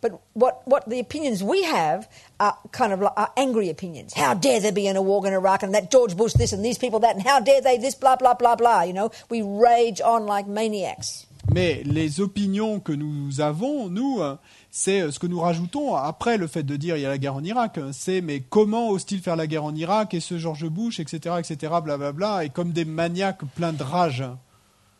But what the opinions we have are kind of like are angry opinions. How dare there be a war in Iraq and that George Bush this and these people that and how dare they this blah blah blah blah. You know, we rage on like maniacs. Mais les opinions que nous avons, nous, c'est ce que nous rajoutons après le fait de dire il y a la guerre en Irak. C'est mais comment ose-t-il faire la guerre en Irak et ce George Bush, etc., blablabla, et comme des maniaques pleins de rage.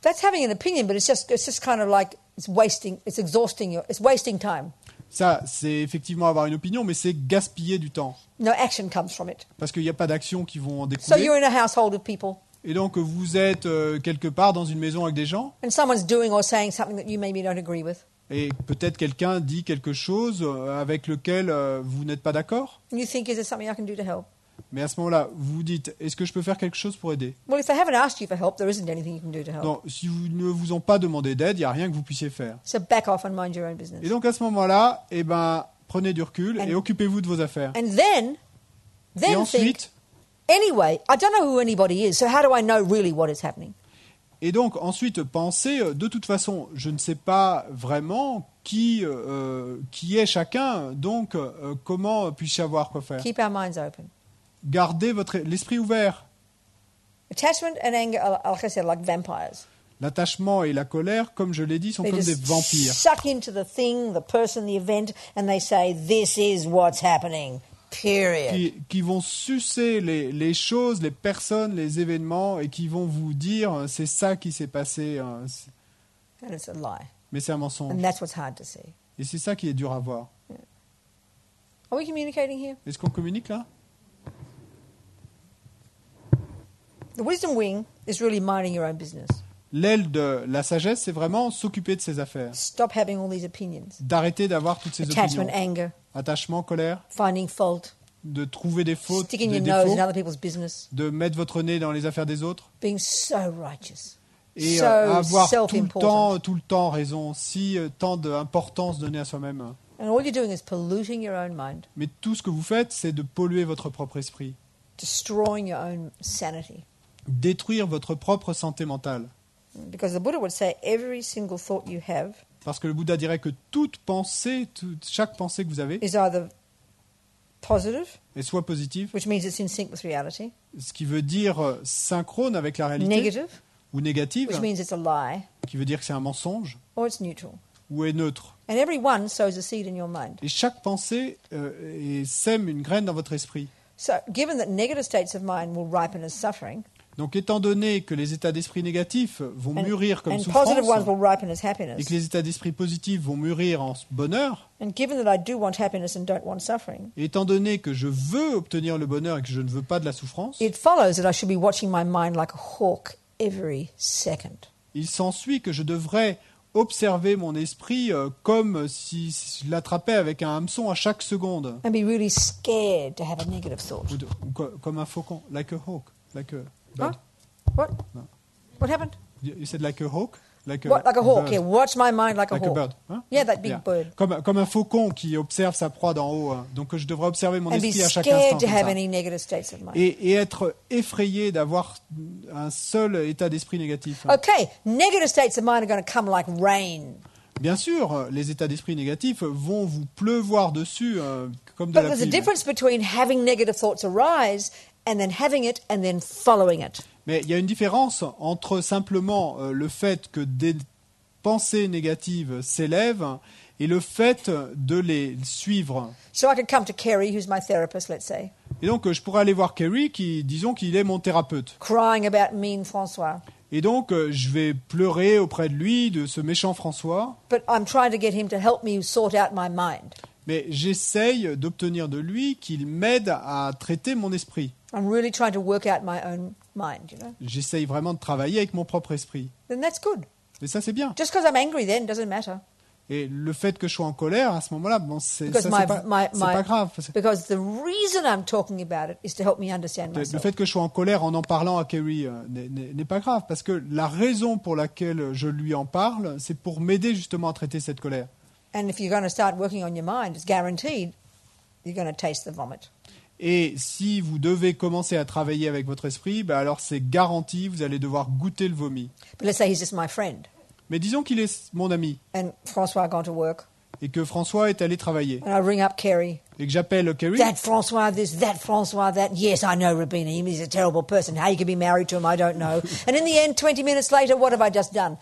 That's having an opinion, but it's just kind of like it's wasting time. Ça, c'est effectivement avoir une opinion, mais c'est gaspiller du temps. No action comes from it. Parce qu'il n'y a pas d'actions qui vont en So découler. you're in a household of people, Et donc, vous êtes quelque part dans une maison avec des gens, and someone's doing or saying something that you maybe don't agree with. et peut-être quelqu'un dit quelque chose avec lequel vous n'êtes pas d'accord. And you think, is there something I can do to help? Mais à ce moment-là, vous vous dites, est-ce que je peux faire quelque chose pour aider? Well, if they haven't asked you for help, there isn't anything you can do to help. Non, si vous ne vous ont pas demandé d'aide, il n'y a rien que vous puissiez faire. So back off and mind your own business. Et donc à ce moment-là, eh ben, prenez du recul et occupez-vous de vos affaires. And then Et think, ensuite, anyway, I don't know who anybody is, so how do I know really what is happening? ensuite, pensez, de toute façon, je ne sais pas vraiment qui est chacun, donc comment puis-je savoir quoi faire? Keep our minds open. Gardez l'esprit ouvert. Attachment and anger are, like I said, like vampires. L'attachement et la colère, comme je l'ai dit, sont They comme des just vampires. suck into the thing, the person, the event, and they say, this is what's happening, period. Qui vont sucer les choses, les personnes, les événements, et qui vont vous dire c'est ça qui s'est passé, And it's a lie. mais c'est un mensonge. And that's what's hard to see. Et c'est ça qui est dur à voir. Are we communicating here? Est-ce qu'on communique là? The wisdom wing is really minding your own business. L'aile de la sagesse, c'est vraiment s'occuper de ses affaires. Stop having all these opinions. D'arrêter d'avoir toutes ces Attachment, opinions. anger, Attachement, colère, finding fault, de trouver des fautes, sticking des your nose défauts, in other people's business, de mettre votre nez dans les affaires des autres being so righteous, et so avoir self-important. tout le temps raison, si tant d'importance donnée à soi-même. And all you're doing is polluting your own mind, Mais tout ce que vous faites, c'est de polluer votre propre esprit, destroying your own sanity. détruire votre propre santé mentale. Because the Buddha would say every single thought you have Parce que le Bouddha dirait que toute pensée, chaque pensée que vous avez, is either positive, est soit positive, which means it's in sync with reality, ce qui veut dire synchrone avec la réalité, negative, ou négative, which means it's a lie, qui veut dire que c'est un mensonge, or it's neutral. ou est neutre. And every one sows a seed in your mind. Et chaque pensée sème une graine dans votre esprit. So, given that negative states of mind will ripen as suffering, Donc, étant donné que les états d'esprit négatifs vont and, mûrir comme and souffrance, positive ones will ripen as et happiness, que les états d'esprit positifs vont mûrir en bonheur, and given that I do want happiness and don't want suffering, et étant donné que je veux obtenir le bonheur et que je ne veux pas de la souffrance, it follows that I should be watching my mind like a hawk every second. il s'ensuit que je devrais observer mon esprit comme si je l'attrapais avec un hameçon à chaque seconde, And be really scared to have a negative thought. comme un faucon, like a hawk, like a Huh? bird. What? No. What happened? You said like a hawk? Like What? Like a hawk? bird. Yeah, watch my mind like a Like a hawk. bird. Hein? Yeah, that big Yeah. bird. Comme un faucon qui observe sa proie d'en haut. Hein. Donc je devrais observer mon And be esprit à chaque instant. scared to comme have ça. any negative states of mind. Et être effrayé d'avoir un seul état d'esprit négatif. Hein. Okay, negative states of mind are going to come like rain. Bien sûr, les états d'esprit négatifs vont vous pleuvoir dessus comme de But la there's a pluie. difference between having negative thoughts arise and then having it and then following it. Mais il y a une différence entre simplement le fait que des pensées négatives s'élèvent et le fait de les suivre. So I could come to Kerry, who's my therapist, let's say, Et donc je pourrais aller voir Kerry qui, disons qu'il est mon thérapeute. crying about mean Francois. Et donc, je vais pleurer auprès de lui, de ce méchant François. But I'm trying to get him to help me sort out my mind. Mais j'essaye d'obtenir de lui qu'il m'aide à traiter mon esprit. I'm really trying to work out my own mind, you know. J'essaye vraiment de travailler avec mon propre esprit. Then that's good. Et ça, c'est bien. Just because I'm angry then doesn't matter. Et le fait que je sois en colère, à ce moment-là, bon, c'est Because pas grave. because the reason I'm talking about it is to help me understand Le myself. fait que je sois en colère en parlant à Kerry n'est pas grave, parce que la raison pour laquelle je lui en parle, c'est pour m'aider justement à traiter cette colère. And if you're going to start working on your mind, it's guaranteed you're going to taste the vomit. Et si vous devez commencer à travailler avec votre esprit, ben alors c'est garanti, vous allez devoir goûter le vomi. But let's say he's just my friend, Mais disons qu'il est mon ami and Francois a gone to work, et que François est allé travailler and I ring up Kerry. et que j'appelle Kerry. That Francois this, that Francois that. Yes, I know Rabina. He's a terrible person. How you could be married to him, I don't know. And in the end, 20 minutes later, what have I just done?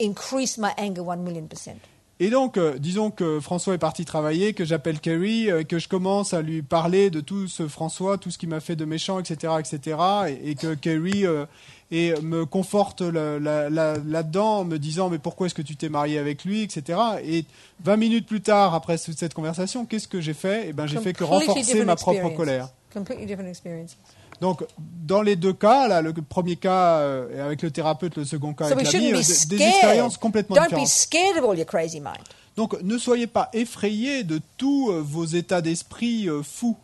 Increase my anger 1,000,000%. Et donc, disons que François est parti travailler, que j'appelle Kerry, que je commence à lui parler de tout ce François, tout ce qu'il m'a fait de méchant, etc., etc., et que Kerry me conforte là-dedans en me disant « Mais pourquoi est-ce que tu t'es marié avec lui ?» etc. Et 20 minutes plus tard, après cette conversation, qu'est-ce que j'ai fait ? Eh ben, j'ai fait que renforcer ma propre colère. Completely different experience. Donc, dans les deux cas, là, le premier cas avec le thérapeute, le second cas So we avec shouldn't l'ami, be des scared. expériences complètement Don't be différentes. scared of all your crazy mind. Donc, ne soyez pas effrayés de tous vos états d'esprit fous,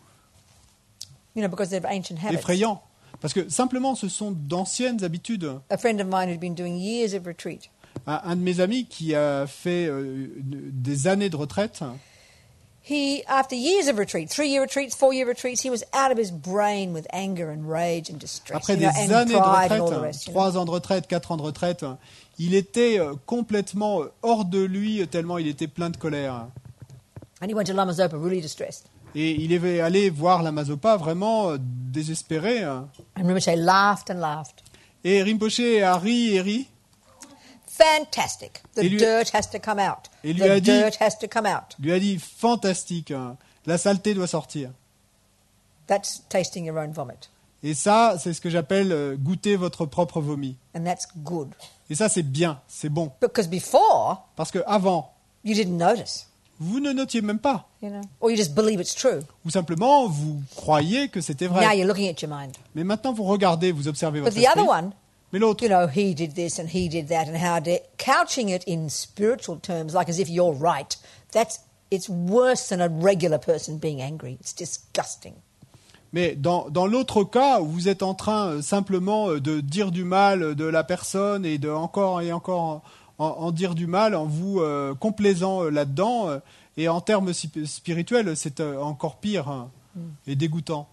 You know, because they're ancient habits. effrayants. Parce que simplement, ce sont d'anciennes habitudes. A friend of mine who'd been doing years of retreat. Un de mes amis qui a fait des années de retraite, After years of retreat, 3-year retreats, 4-year retreats, he was out of his brain with anger and rage and distress, après you des know, and années de pride and all the retraite, rest. You know. 3 ans de retraite, 4 ans de retraite, il était complètement hors de lui tellement il était plein de colère. And he went to Lama Zopa really distressed. Et il est allé voir la Mazopa vraiment désespéré. And Rinpoche laughed and laughed. Et Rinpoche a ri et ri. Fantastic. The Et lui- dirt has to come out. Et lui The a dit- dirt has to come out. Lui a dit fantastique, la saleté doit sortir. That's tasting your own vomit. Et ça, c'est ce que j'appelle goûter votre propre vomi. And that's good. Et ça, c'est bien, c'est bon. Because before, Parce que avant, you didn't notice, vous ne notiez même pas. you know, or you just believe it's true. Ou simplement, vous croyez que c'était Now vrai. you're looking at your mind. Mais maintenant, vous regardez, vous observez But votre the other esprit. one, Mais l'autre, you know, he did this and he did that and how dare, couching it in spiritual terms, like as if you're right. It's worse than a regular person being angry. It's disgusting. mais dans l'autre cas, où vous êtes en train simplement de dire du mal de la personne et de encore et encore en dire du mal, en vous complaisant là-dedans, et en termes spirituels, c'est encore pire et dégoûtant.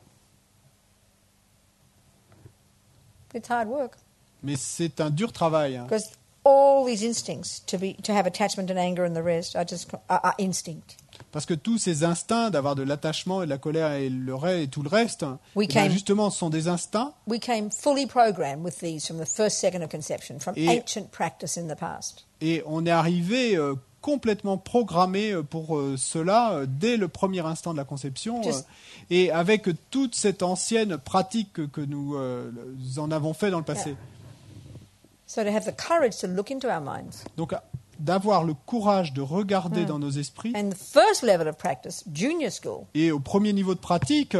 It's hard work Mais c'est un dur travail. because all these instincts to have attachment and anger and the rest are instinct. Parce que tous ces instincts d'avoir de l'attachement et de la colère et tout le reste, We eh bien, came- justement, ce sont des instincts. We came fully programmed with these from the first second of conception, from Et- ancient practice in the past. Et on est arrivé complètement programmé pour cela dès le premier instant de la conception. Just- Et avec toute cette ancienne pratique que nous en avons fait dans le passé. So to have the courage to look into our minds. Donc, d'avoir le courage de regarder dans nos esprits. And the first level of practice, junior school, Et au premier niveau de pratique,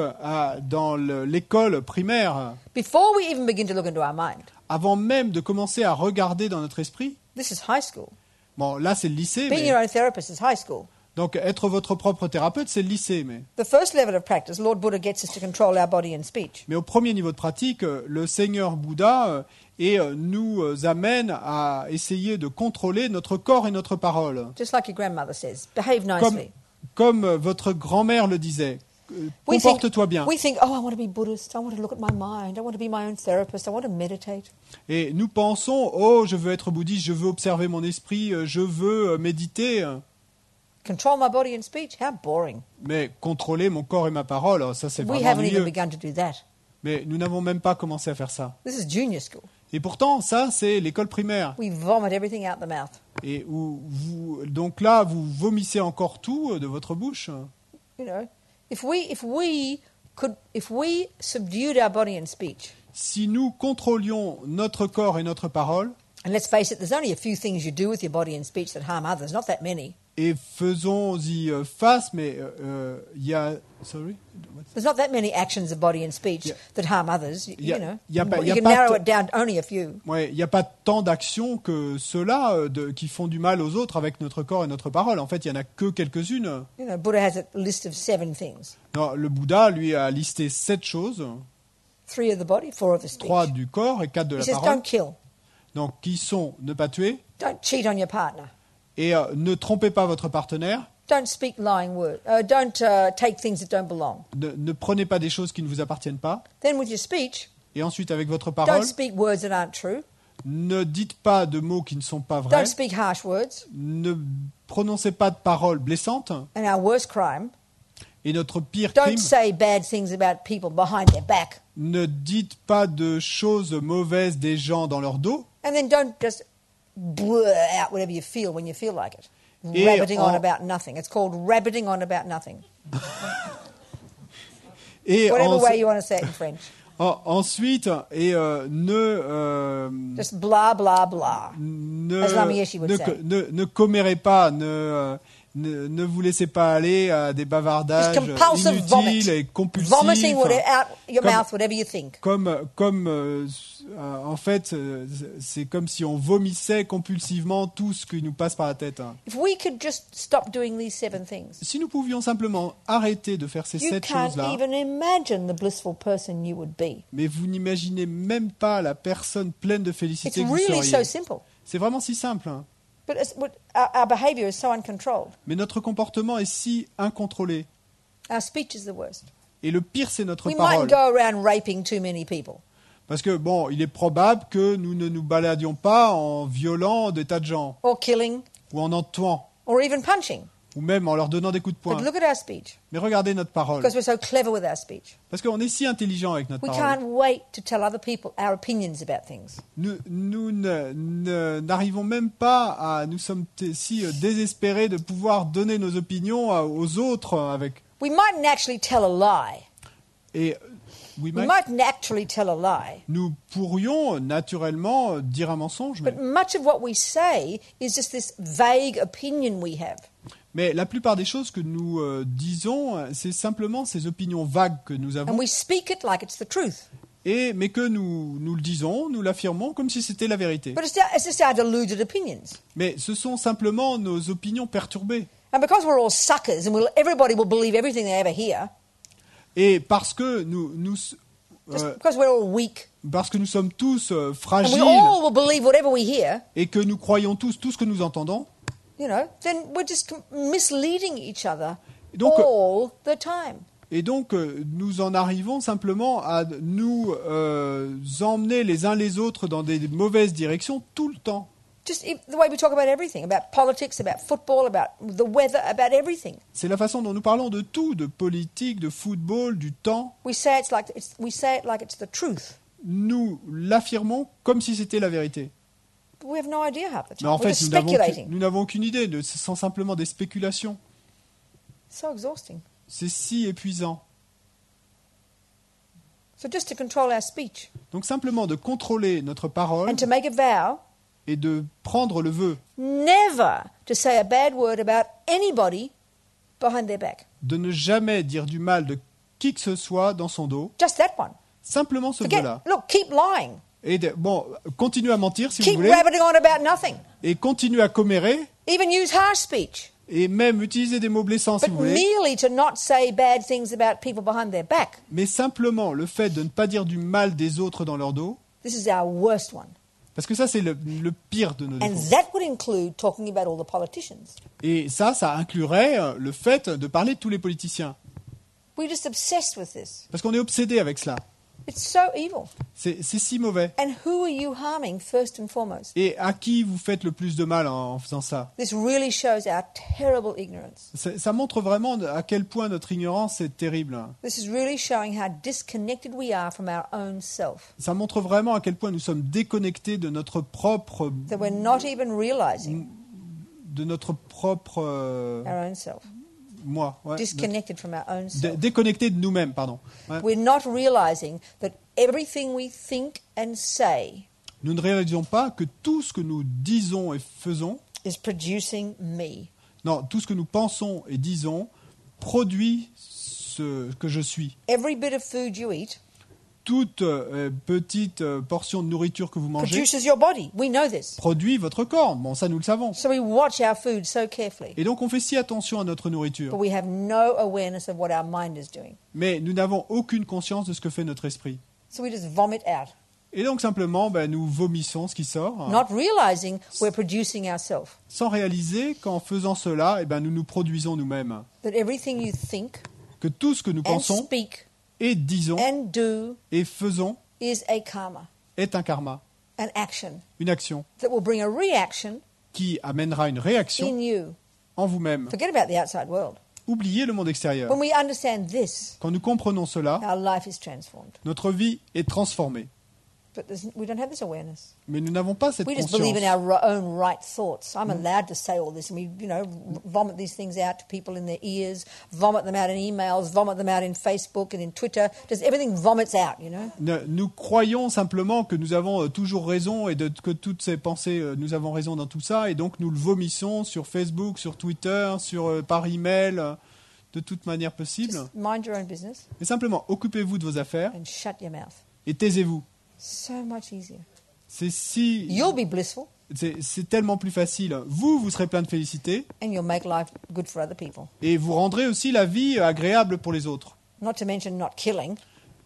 dans l'école primaire, before we even begin to look into our mind, avant même de commencer à regarder dans notre esprit, this is high school. bon, là c'est le lycée, Being mais, your own therapist is high school. donc être votre propre thérapeute, c'est le lycée. The first level of practice, Lord Buddha gets us to control our body and speech. Mais au premier niveau de pratique, le Seigneur Bouddha nous amène à essayer de contrôler notre corps et notre parole. Just like your grandmother says, behave Comme, nicely. comme votre grand-mère le disait, comporte-toi bien. We think, oh, I want to be Buddhist. I want to look at my mind. I want to be my own therapist. I want to meditate. Et nous pensons, oh, je veux être bouddhiste, je veux observer mon esprit, je veux méditer. Control my body and speech. How boring. Mais contrôler mon corps et ma parole, ça c'est We vraiment haven't even ennuyeux. begun to do that. Mais nous n'avons même pas commencé à faire ça. This is junior school. Et pourtant, ça c'est l'école primaire. We vomit everything out the mouth. Et donc là, vous vomissez encore tout de votre bouche. You know, if we subdued our body and speech, si nous contrôlions notre corps et notre parole, and let's face it, there's only a few things you do with your body and speech that harm others, not that many. et faisons-y face, mais il y a... Sorry? There's not that many actions of body and speech Yeah. that harm others, you Yeah. know. Y a pas- y You a can pas narrow t- it down to only a few. Ouais, il n'y a pas tant d'actions que ceux-là qui font du mal aux autres avec notre corps et notre parole. En fait, il n'y en a que quelques-unes. You know, Buddha has a list of 7 things. Non, le Bouddha, lui, a listé 7 choses, 3 of the body, 4 of the speech. 3 du corps et 4 de He la says, parole. don't kill, Donc, qui sont ne pas tuer don't cheat on your partner, et ne trompez pas votre partenaire, don't speak lying words, don't take things that don't belong. ne prenez pas des choses qui ne vous appartiennent pas. Then with your speech, Et ensuite, avec votre parole, don't speak words that aren't true, ne dites pas de mots qui ne sont pas vrais, don't speak harsh words, ne prononcez pas de paroles blessantes. and our worst crime, Et notre pire crime, don't say bad things about people behind their back. ne dites pas de choses mauvaises des gens dans leur dos. And then don't just blur out whatever you feel when you feel like it. Et Rabbiting on en- about nothing. It's called rabbiting on about nothing. Et Whatever way you want to say it in French. ensuite, et Just blah, blah, blah. As Lama Yeshe would say. ne commérez pas, ne vous laissez pas aller à des bavardages Just compulsive vomit. inutiles et compulsifs. Vomiting out your Comme- mouth, whatever you think. En fait, c'est comme si on vomissait compulsivement tout ce qui nous passe par la tête. hein. If we could just stop doing these 7 things, Si nous pouvions simplement arrêter de faire ces you 7 can't choses-là, even imagine the blissful person you would be. mais vous n'imaginez même pas la personne pleine de It's félicité que vous really so seriez. simple. C'est vraiment si simple. hein. But our behavior is so uncontrolled. Mais notre comportement est si incontrôlé. Our speech is the worst. Et le pire, c'est notre We parole. might go around raping too many people. Parce que, bon, il est probable que nous ne nous baladions pas en violant des tas de gens, Or killing, ou en tuant, or even punching. ou même en leur donnant des coups de But poing. look at our speech, Mais regardez notre parole. because we're so clever with our speech. Parce qu'on est si intelligent avec notre We parole. can't wait to tell other people our opinions about things. Nous n'arrivons même pas à... Nous sommes si désespérés de pouvoir donner nos opinions aux autres avec... We mightn't actually tell a lie. Et oui, We Mike, mightn't actually tell a lie. nous pourrions naturellement dire un mensonge, But much of what we say is just this vague opinion we have. mais la plupart des choses que nous disons, c'est simplement ces opinions vagues que nous And avons, we speak it like it's the truth. mais que nous le disons, nous l'affirmons comme si c'était la vérité. But it's just our deluded opinions. Mais ce sont simplement nos opinions perturbées. And because we're all suckers and everybody will believe everything they ever hear, Et parce que just because we're all weak, parce que nous sommes tous and we fragiles all will believe whatever we hear, et que nous croyons tous tout ce que nous entendons, you know, then we're just misleading each other Donc, all the time. et donc nous en arrivons simplement à nous emmener les uns les autres dans des mauvaises directions tout le temps. Just the way we talk about everything, about politics, about football, about the weather, about everything. C'est la façon dont nous parlons de tout, de politique, de football, du temps. We say it like it's the truth. Nous l'affirmons comme si c'était la vérité. But we have no idea half the Mais time. en We're fait, just nous speculating. n'avons aucune idée. Ce sont simplement des spéculations. So exhausting. C'est si épuisant. So just to control our speech Donc simplement de contrôler notre parole and to make a vow et de prendre le vœu never to say a bad word about anybody behind their back. de ne jamais dire du mal de qui que ce soit dans son dos. Just that one. Simplement ce Forget. vœu-là. Look, keep lying. Et bon, continuez à mentir si vous Keep voulez. rabbiting on about nothing. Et continuez à commérer. Even use harsh speech. Et même utiliser des mots blessants si But vous voulez. merely to not say bad things about people behind their back. Mais simplement le fait de ne pas dire du mal des autres dans leur dos. This is our worst one. Parce que ça, c'est le pire de nos And défauts. that would include talking about all the politicians. Et ça inclurait le fait de parler de tous les politiciens. We're just obsessed with this. Parce qu'on est obsédé avec cela. It's so evil. C'est si mauvais. And who are you harming first and foremost? Et à qui vous faites le plus de mal en faisant ça? This really shows our terrible ignorance. Ça montre vraiment à quel point notre ignorance est terrible. This is really showing how disconnected we are from our own self. Ça montre vraiment à quel point nous sommes déconnectés de notre propre... That we're not even realizing de notre propre... our own self. moi. Ouais, disconnected from our own self. déconnecté de nous-mêmes, pardon. Ouais. We're not realizing that everything we think and say Nous ne réalisons pas que tout ce que nous disons et faisons, is producing me. non, tout ce que nous pensons et disons produit ce que je suis. Every bit of food you eat Toute petite portion de nourriture que vous mangez produces your body. We know this. produit votre corps. Bon, ça nous le savons. So we watch our food so carefully. Et donc on fait si attention à notre But nourriture. we have no awareness of what our mind is doing. Mais nous n'avons aucune conscience de ce que fait notre esprit. So we just vomit out, Et donc simplement, nous vomissons ce qui sort, not realizing we're producing ourselves. sans réaliser qu'en faisant cela, nous nous produisons nous-mêmes. That everything you think Que tout ce que nous and pensons speak et disons and do et faisons is a karma, est un karma, an action une action that will bring a reaction qui amènera une réaction in you. en vous-même. Forget about the outside world. Oubliez le monde extérieur. When we understand this, Quand nous comprenons cela, our life is transformed. notre vie est transformée. But we don't have this awareness. Mais nous n'avons pas cette We just believe in conscience. our own right thoughts. I'm allowed to say all this, and we, vomit these things out to people in their ears, vomit them out in emails, vomit them out in Facebook and in Twitter. Just everything vomits out, Nous croyons simplement que nous avons toujours raison et que toutes ces pensées, nous avons raison dans tout ça, et donc nous le vomissons sur Facebook, sur Twitter, par email, de toute manière possible. Just mind your own business Et simplement, occupez-vous de vos affaires and shut your mouth. et taisez-vous. So much easier. C'est You'll be blissful, c'est tellement plus facile. Vous serez plein de félicité and you'll make life good for other people. et vous rendrez aussi la vie agréable pour les autres. Not to mention not killing.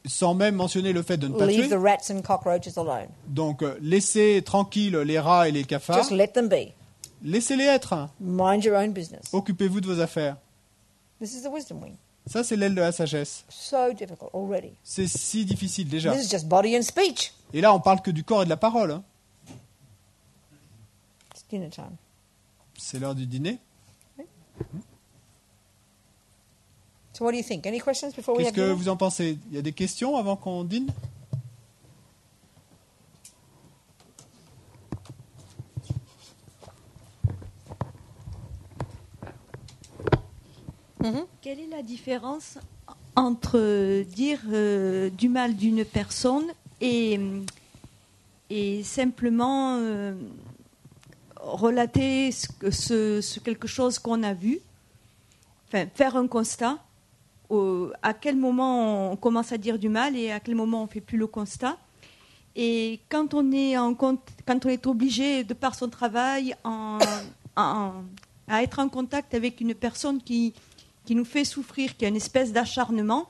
Sans même mentionner le fait de ne pas Leave tuer. the rats and cockroaches alone. Donc, laissez tranquilles les rats et les cafards. Just let them be. Laissez-les être. Mind your own business. Occupez-vous de vos affaires. This is the wisdom wing. Ça, c'est l'aile de la sagesse. So difficult already. C'est si difficile déjà. This is just body and speech. Et là, on parle que du corps et de la parole. Hein. It's dinner time. C'est l'heure du dîner. So what do you think? Any questions before we Qu'est-ce have que dinner? vous en pensez? Il y a des questions avant qu'on dîne? Quelle est la différence entre dire du mal d'une personne et simplement relater quelque chose qu'on a vu, enfin faire un constat, à quel moment on commence à dire du mal et à quel moment on ne fait plus le constat. Et quand on est obligé, de par son travail, à être en contact avec une personne qui nous fait souffrir, qui a une espèce d'acharnement,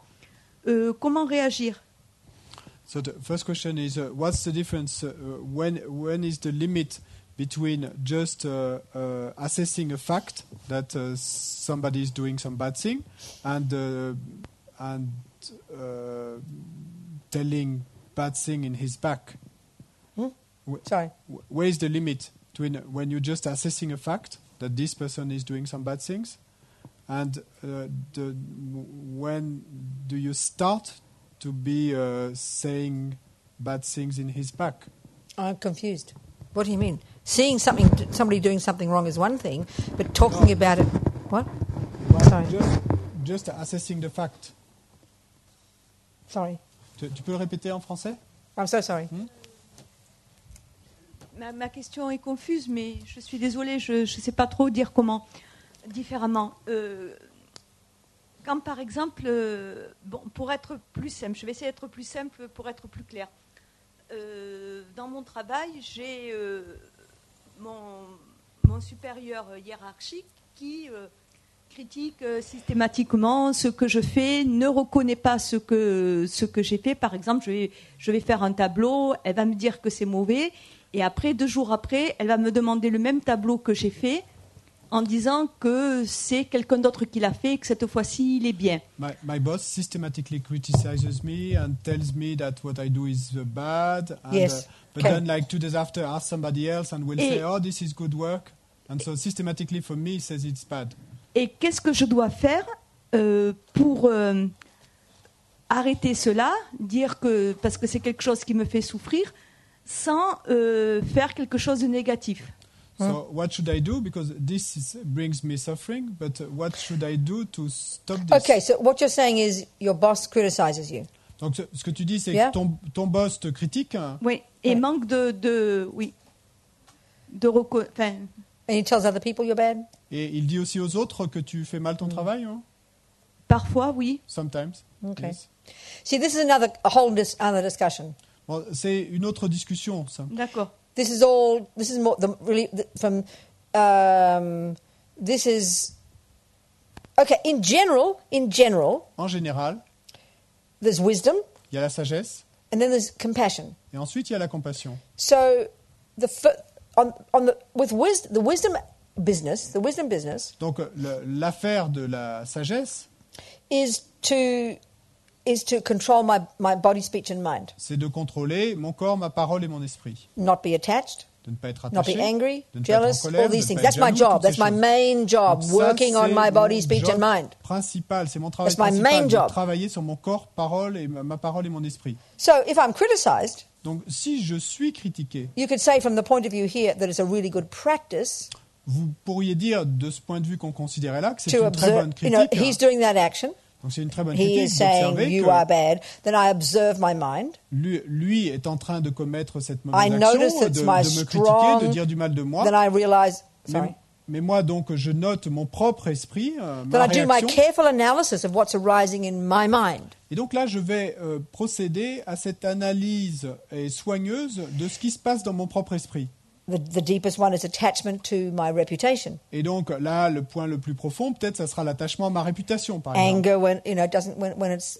comment réagir? So the first question is, what's the difference? When is the limit between just assessing a fact that somebody is doing some bad thing and telling bad thing in his back? Sorry. Where is the limit between when you're just assessing a fact that this person is doing some bad things and when do you start to be saying bad things in his back? I'm confused. What do you mean? Seeing somebody doing something wrong is one thing, but talking about it... What? Sorry. Just assessing the fact. Sorry. Tu peux le répéter en français? I'm so sorry. Ma question est confuse, mais je suis désolée, je ne sais pas trop dire comment, différemment. Quand par exemple, pour être plus simple, je vais essayer d'être plus simple pour être plus clair. Dans mon travail, j'ai mon supérieur hiérarchique qui critique systématiquement ce que je fais, ne reconnaît pas ce que j'ai fait. Par exemple, je vais faire un tableau, elle va me dire que c'est mauvais, et après, 2 jours après, elle va me demander le même tableau que j'ai fait, en disant que c'est quelqu'un d'autre qui l'a fait et que cette fois-ci, il est bien. My boss systematically criticizes me and tells me that what I do is bad. And, Yes. But then, like 2 days after, ask somebody else and will say, "Oh, this is good work." And so systematically, for me, he says it's bad. Et qu'est-ce que je dois faire pour arrêter cela, dire que parce que c'est quelque chose qui me fait souffrir, sans faire quelque chose de négatif? So what should I do? Because brings me suffering, but what should I do to stop this? Okay, so what you're saying is your boss criticizes you. Donc ce que tu dis, c'est Yeah. que ton boss te critique Oui, et Ouais. manque de enfin, And he tells other people you're bad? et il dit aussi aux autres que tu fais mal ton travail. Hein? parfois, oui. Sometimes. Okay. Yes. See, this is a whole other discussion. Bon, c'est une autre discussion, ça. D'accord. This is more from this is okay. In general, En général, there's wisdom, il y a la sagesse and then there's compassion. et ensuite il y a la compassion. So with wisdom, the wisdom business, Donc l'affaire de la sagesse, is to control my body, speech, and mind. c'est de contrôler mon corps, ma parole et mon esprit. Not be attached, De ne pas être not be attaché, angry, de ne pas être en jealous, colère, all de these ne things. pas That's être my jaloux, job. toutes ces That's my choses. main job, Donc ça, working on c'est my body, mon speech, job and mind. principal, c'est mon travail That's my main principal, de job. travailler sur mon corps, parole et ma parole et mon esprit. So if I'm criticized, Donc si je suis critiqué, you could say from the point of view here that it's a really good practice vous pourriez dire de ce point de vue qu'on considérait là que c'est to une très bonne observe. You know, critique. he's doing that action. Donc c'est une très bonne He critique is saying d'observer you que are bad. Then I observe my mind. lui est en train de commettre cette I mauvaise notice action, it's de my me critiquer, strong. de dire du mal de moi. Then I realize. Sorry. Mais moi, donc, je note mon propre esprit, Then ma I do my réaction. careful analysis of what's arising in my mind. Et donc là, je vais procéder à cette analyse soigneuse de ce qui se passe dans mon propre esprit. The deepest one is attachment to my reputation. Et donc là, le point le plus profond, peut-être, ça sera l'attachement à ma réputation, par exemple. Anger when it's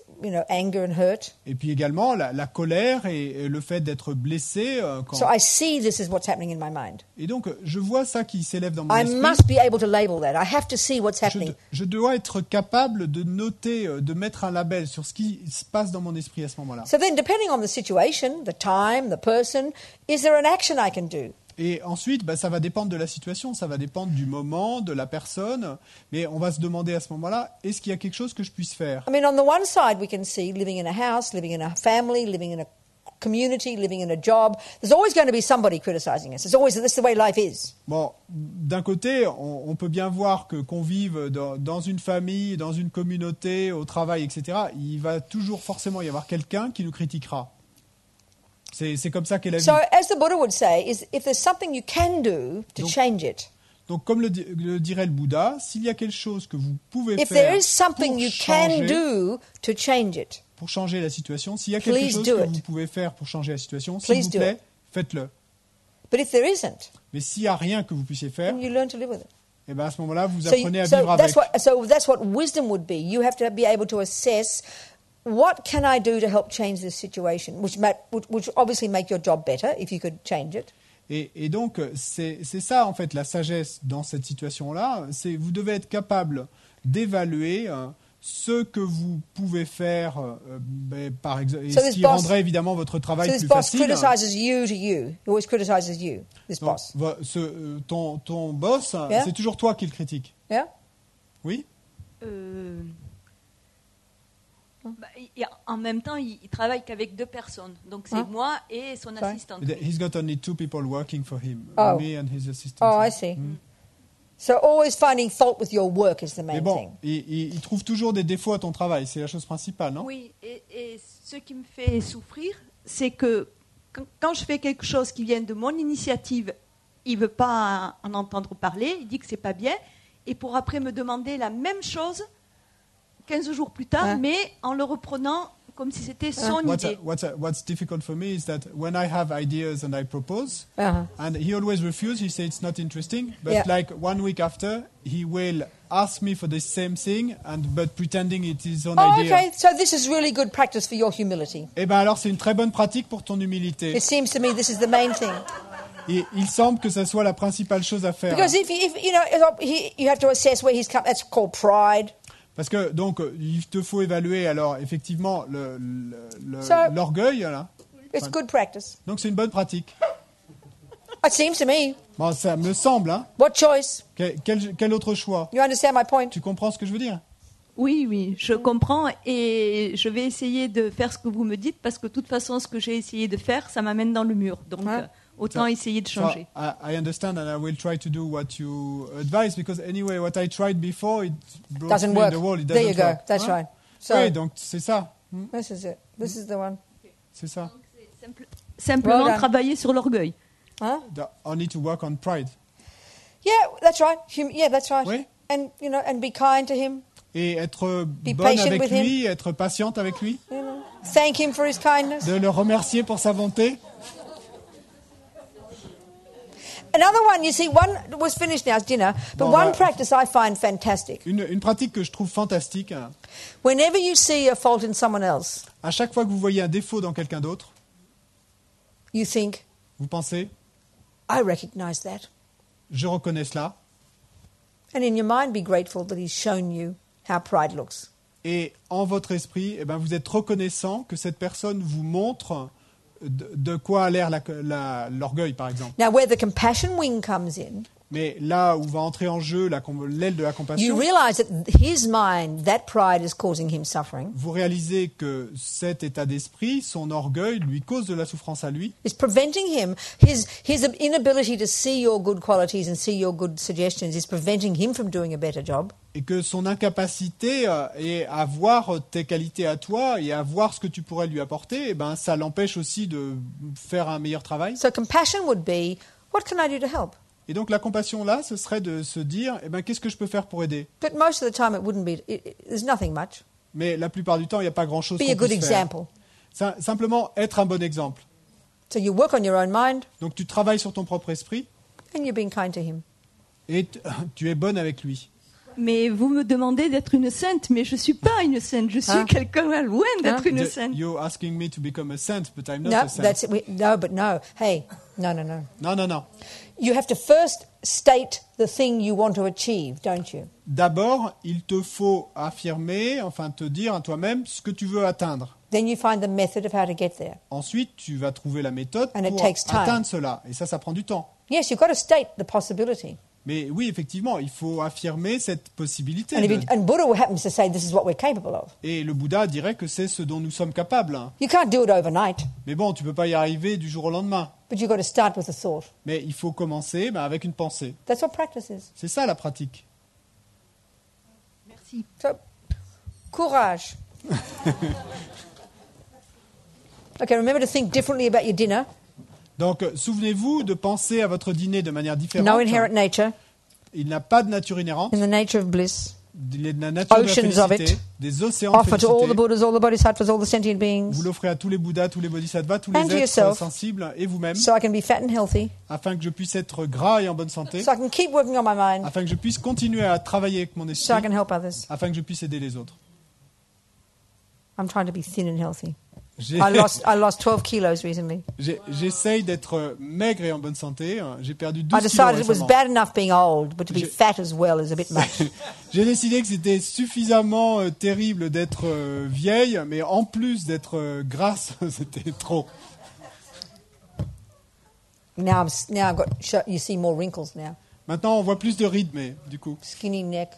anger and hurt. Et puis également, la colère et le fait d'être blessé. So I see this is what's happening in my mind. Et donc, je vois ça qui s'élève dans mon I esprit. must be able to label that. I have to see what's happening. Je dois être capable de noter, de mettre un label sur ce qui se passe dans mon esprit à ce moment-là. So then, depending on the situation, the time, the person, is there an action I can do? Et ensuite, ça va dépendre de la situation, ça va dépendre du moment, de la personne. Mais on va se demander à ce moment-là, est-ce qu'il y a quelque chose que je puisse faire? I mean, on the one side, we can see living in a house, living in a family, living in a community, living in a job. There's always going to be somebody criticizing us. This is the way life is. Bon, d'un côté, on peut bien voir que qu'on vive dans une famille, dans une communauté, au travail, etc. Il va toujours forcément y avoir quelqu'un qui nous critiquera. C'est comme ça qu'est la vie. So, as the Buddha would say, is if there's something you can do to change it, Donc, comme le dirait le Bouddha, s'il y a quelque chose que vous pouvez if faire there is something you can do to change it, pour changer la situation, s'il y a quelque Please chose do que it. vous pouvez faire pour changer la situation, s'il Please vous do plaît, it. faites-le. but if there isn't, Mais s'il n'y a rien que vous puissiez faire, then you learn to live with it. eh ben à ce moment-là, vous So, apprenez à vivre avec. that's what wisdom would be. You have to be able to assess what can I do to help change this situation, which obviously make your job better if you could change it. Et donc, c'est ça, en fait, la sagesse dans cette situation-là. C'est vous devez être capable d'évaluer ce que vous pouvez faire, par exemple, et So ce this qui boss- rendrait évidemment votre travail So this plus boss facile. criticizes you to you. He always criticizes you, this Donc, boss. ton boss, Yeah. c'est toujours toi qui le critique. Yeah? Oui? En même temps, il travaille qu'avec 2 personnes. Donc c'est Hein? moi et son Sorry. assistante. He's got only 2 people working for him, Oh. me and his assistant. Oh, I see. So always finding fault with your work is the Mais main bon, thing. il trouve toujours des défauts à ton travail, c'est la chose principale, non? Oui, et ce qui me fait souffrir, c'est que quand je fais quelque chose qui vient de mon initiative, il ne veut pas en entendre parler, il dit que c'est pas bien, et pour après me demander la même chose 15 jours plus tard, Hein? mais en le reprenant comme si c'était son idée. What's difficult for me is that when I have ideas and I propose, Uh-huh. and he always refuses, he says it's not interesting, but Yeah. like 1 week after, he will ask me for the same thing, but pretending it is his own Oh, idea. okay. So this is really good practice for your humility. Eh ben alors c'est une très bonne pratique pour ton humilité. It seems to me this is the main thing. Et il semble que ça soit la principale chose à faire. Because if you know, you have to assess where he's come. That's called pride. Parce que donc il te faut évaluer alors effectivement So- l'orgueil là. It's good practice. Donc c'est une bonne pratique. It seems to me. Bon, ça me semble. Hein. What choice? Quel autre choix? You understand my point? Tu comprends ce que je veux dire? Oui, je comprends et je vais essayer de faire ce que vous me dites parce que de toute façon, ce que j'ai essayé de faire, ça m'amène dans le mur. Donc, Hein? autant essayer de So changer. I understand, and I will try to do what you advise, because anyway, what I tried before, it brought Doesn't me work. in the wall. It There doesn't you go. work. That's Hein? right. So Oui, donc c'est ça. this is it. This is the one. C'est ça. Simplement Well done. travailler sur l'orgueil. Huh? I need to work on pride. Yeah, that's right. Yeah, that's right. Oui. And and be kind to him. Et être Be bonne patient avec with lui, être patiente avec lui, You know, thank him for his kindness. de le remercier pour sa bonté. Another one, you see, one was finished now, it's dinner, but Bon, one bah, practice I find fantastic. Une pratique que je trouve fantastique, hein. Whenever you see a fault in someone else, À chaque fois que vous voyez un défaut dans quelqu'un d'autre, you think, vous pensez, I recognize that. je reconnais cela. And in your mind, be grateful that he's shown you how pride looks. Et en votre esprit, eh ben, vous êtes reconnaissant que cette personne vous montre de quoi a l'air l'orgueil, par exemple. Now, where the compassion wing comes in, Mais là où va entrer en jeu l'aile de la you compassion, realize that his mind, that pride is causing him suffering. vous réalisez que cet état d'esprit, son orgueil, lui cause de la souffrance à lui, It's preventing him, his inability to see your good qualities and see your good suggestions is preventing him from doing a better job. et que son incapacité est à voir tes qualités à toi et à voir ce que tu pourrais lui apporter, eh ben, ça l'empêche aussi de faire un meilleur travail. So compassion would be, what can I do to help? Et donc la compassion là, ce serait de se dire, eh ben, qu'est-ce que je peux faire pour aider? But most of the time it wouldn't be, there's nothing much. Mais la plupart du temps, il n'y a pas grand-chose Be qu'on a good puisse faire. example. Simplement être un bon exemple. So you work on your own mind Donc tu travailles sur ton propre esprit and you're being kind to him. et tu es bonne avec lui. Mais vous me demandez d'être une sainte, mais je suis pas une sainte. Je suis Hein? quelqu'un à loin d'être une The- sainte. You're asking me to become a saint, but I'm not No, a saint. that's it. No, but no. Hey, no. Non, non, non. You have to first state the thing you want to achieve, don't you? D'abord, il te faut affirmer, enfin te dire à toi-même ce que tu veux atteindre. Then you find the method of how to get there. Ensuite, tu vas trouver la méthode And it pour takes time. atteindre cela. Et ça prend du temps. Yes, you've got to state the possibility. Mais oui, effectivement, il faut affirmer cette possibilité. And Buddha happens to say this is what we're capable of. Et le Bouddha dirait que c'est ce dont nous sommes capables. You can't do it overnight, Mais bon, tu peux pas y arriver du jour au lendemain. but you've got to start with a thought. Mais il faut commencer avec une pensée. That's what practice is. C'est ça la pratique. Merci. So, courage. Okay, remember to think differently about your dinner. Donc, souvenez-vous de penser à votre dîner de manière différente. No inherent nature, Il n'a pas de nature inhérente. in the nature of bliss. Il est de la nature de la Oceans of félicité, it. des océans de Offer to all the félicité. Buddhas, all the Bodhisattvas, all the sentient beings, Vous l'offrez à tous les Bouddhas, tous les Bodhisattvas, tous And les to êtres yourself. sensibles et vous-même, so I can be fat and healthy, afin que je puisse être gras et en bonne santé, so I can keep working on my mind, afin que je puisse continuer à travailler avec mon so I esprit, can help others. afin que je puisse aider les autres. I'm trying to be thin and healthy. J'ai- I lost 12 kilos recently. J'essaye d'être maigre et en bonne santé. J'ai perdu I 12 kilos decided it was récemment. bad enough being old, but to be J'ai- fat as well is a bit much. J'ai décidé que c'était suffisamment terrible d'être vieille, mais en plus d'être grasse, c'était trop. Now I've got, you see more wrinkles now. Maintenant, on voit plus de rides, mais du coup. Skinny neck,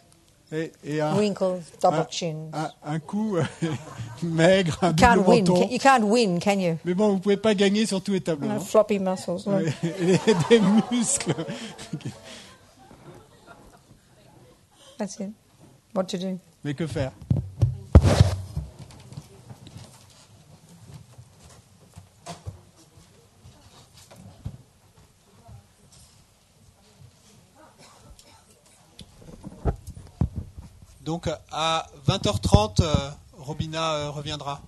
Et wrinkles, double un- chins. un coup maigre, un Can't double win. menton. You can't win, can you? Mais bon, vous pouvez pas gagner sur tous les tableaux. No, hein. floppy muscles. Look. Ouais, et des muscles. That's it. What to do? Mais que faire? Donc à 20h30, Robina reviendra.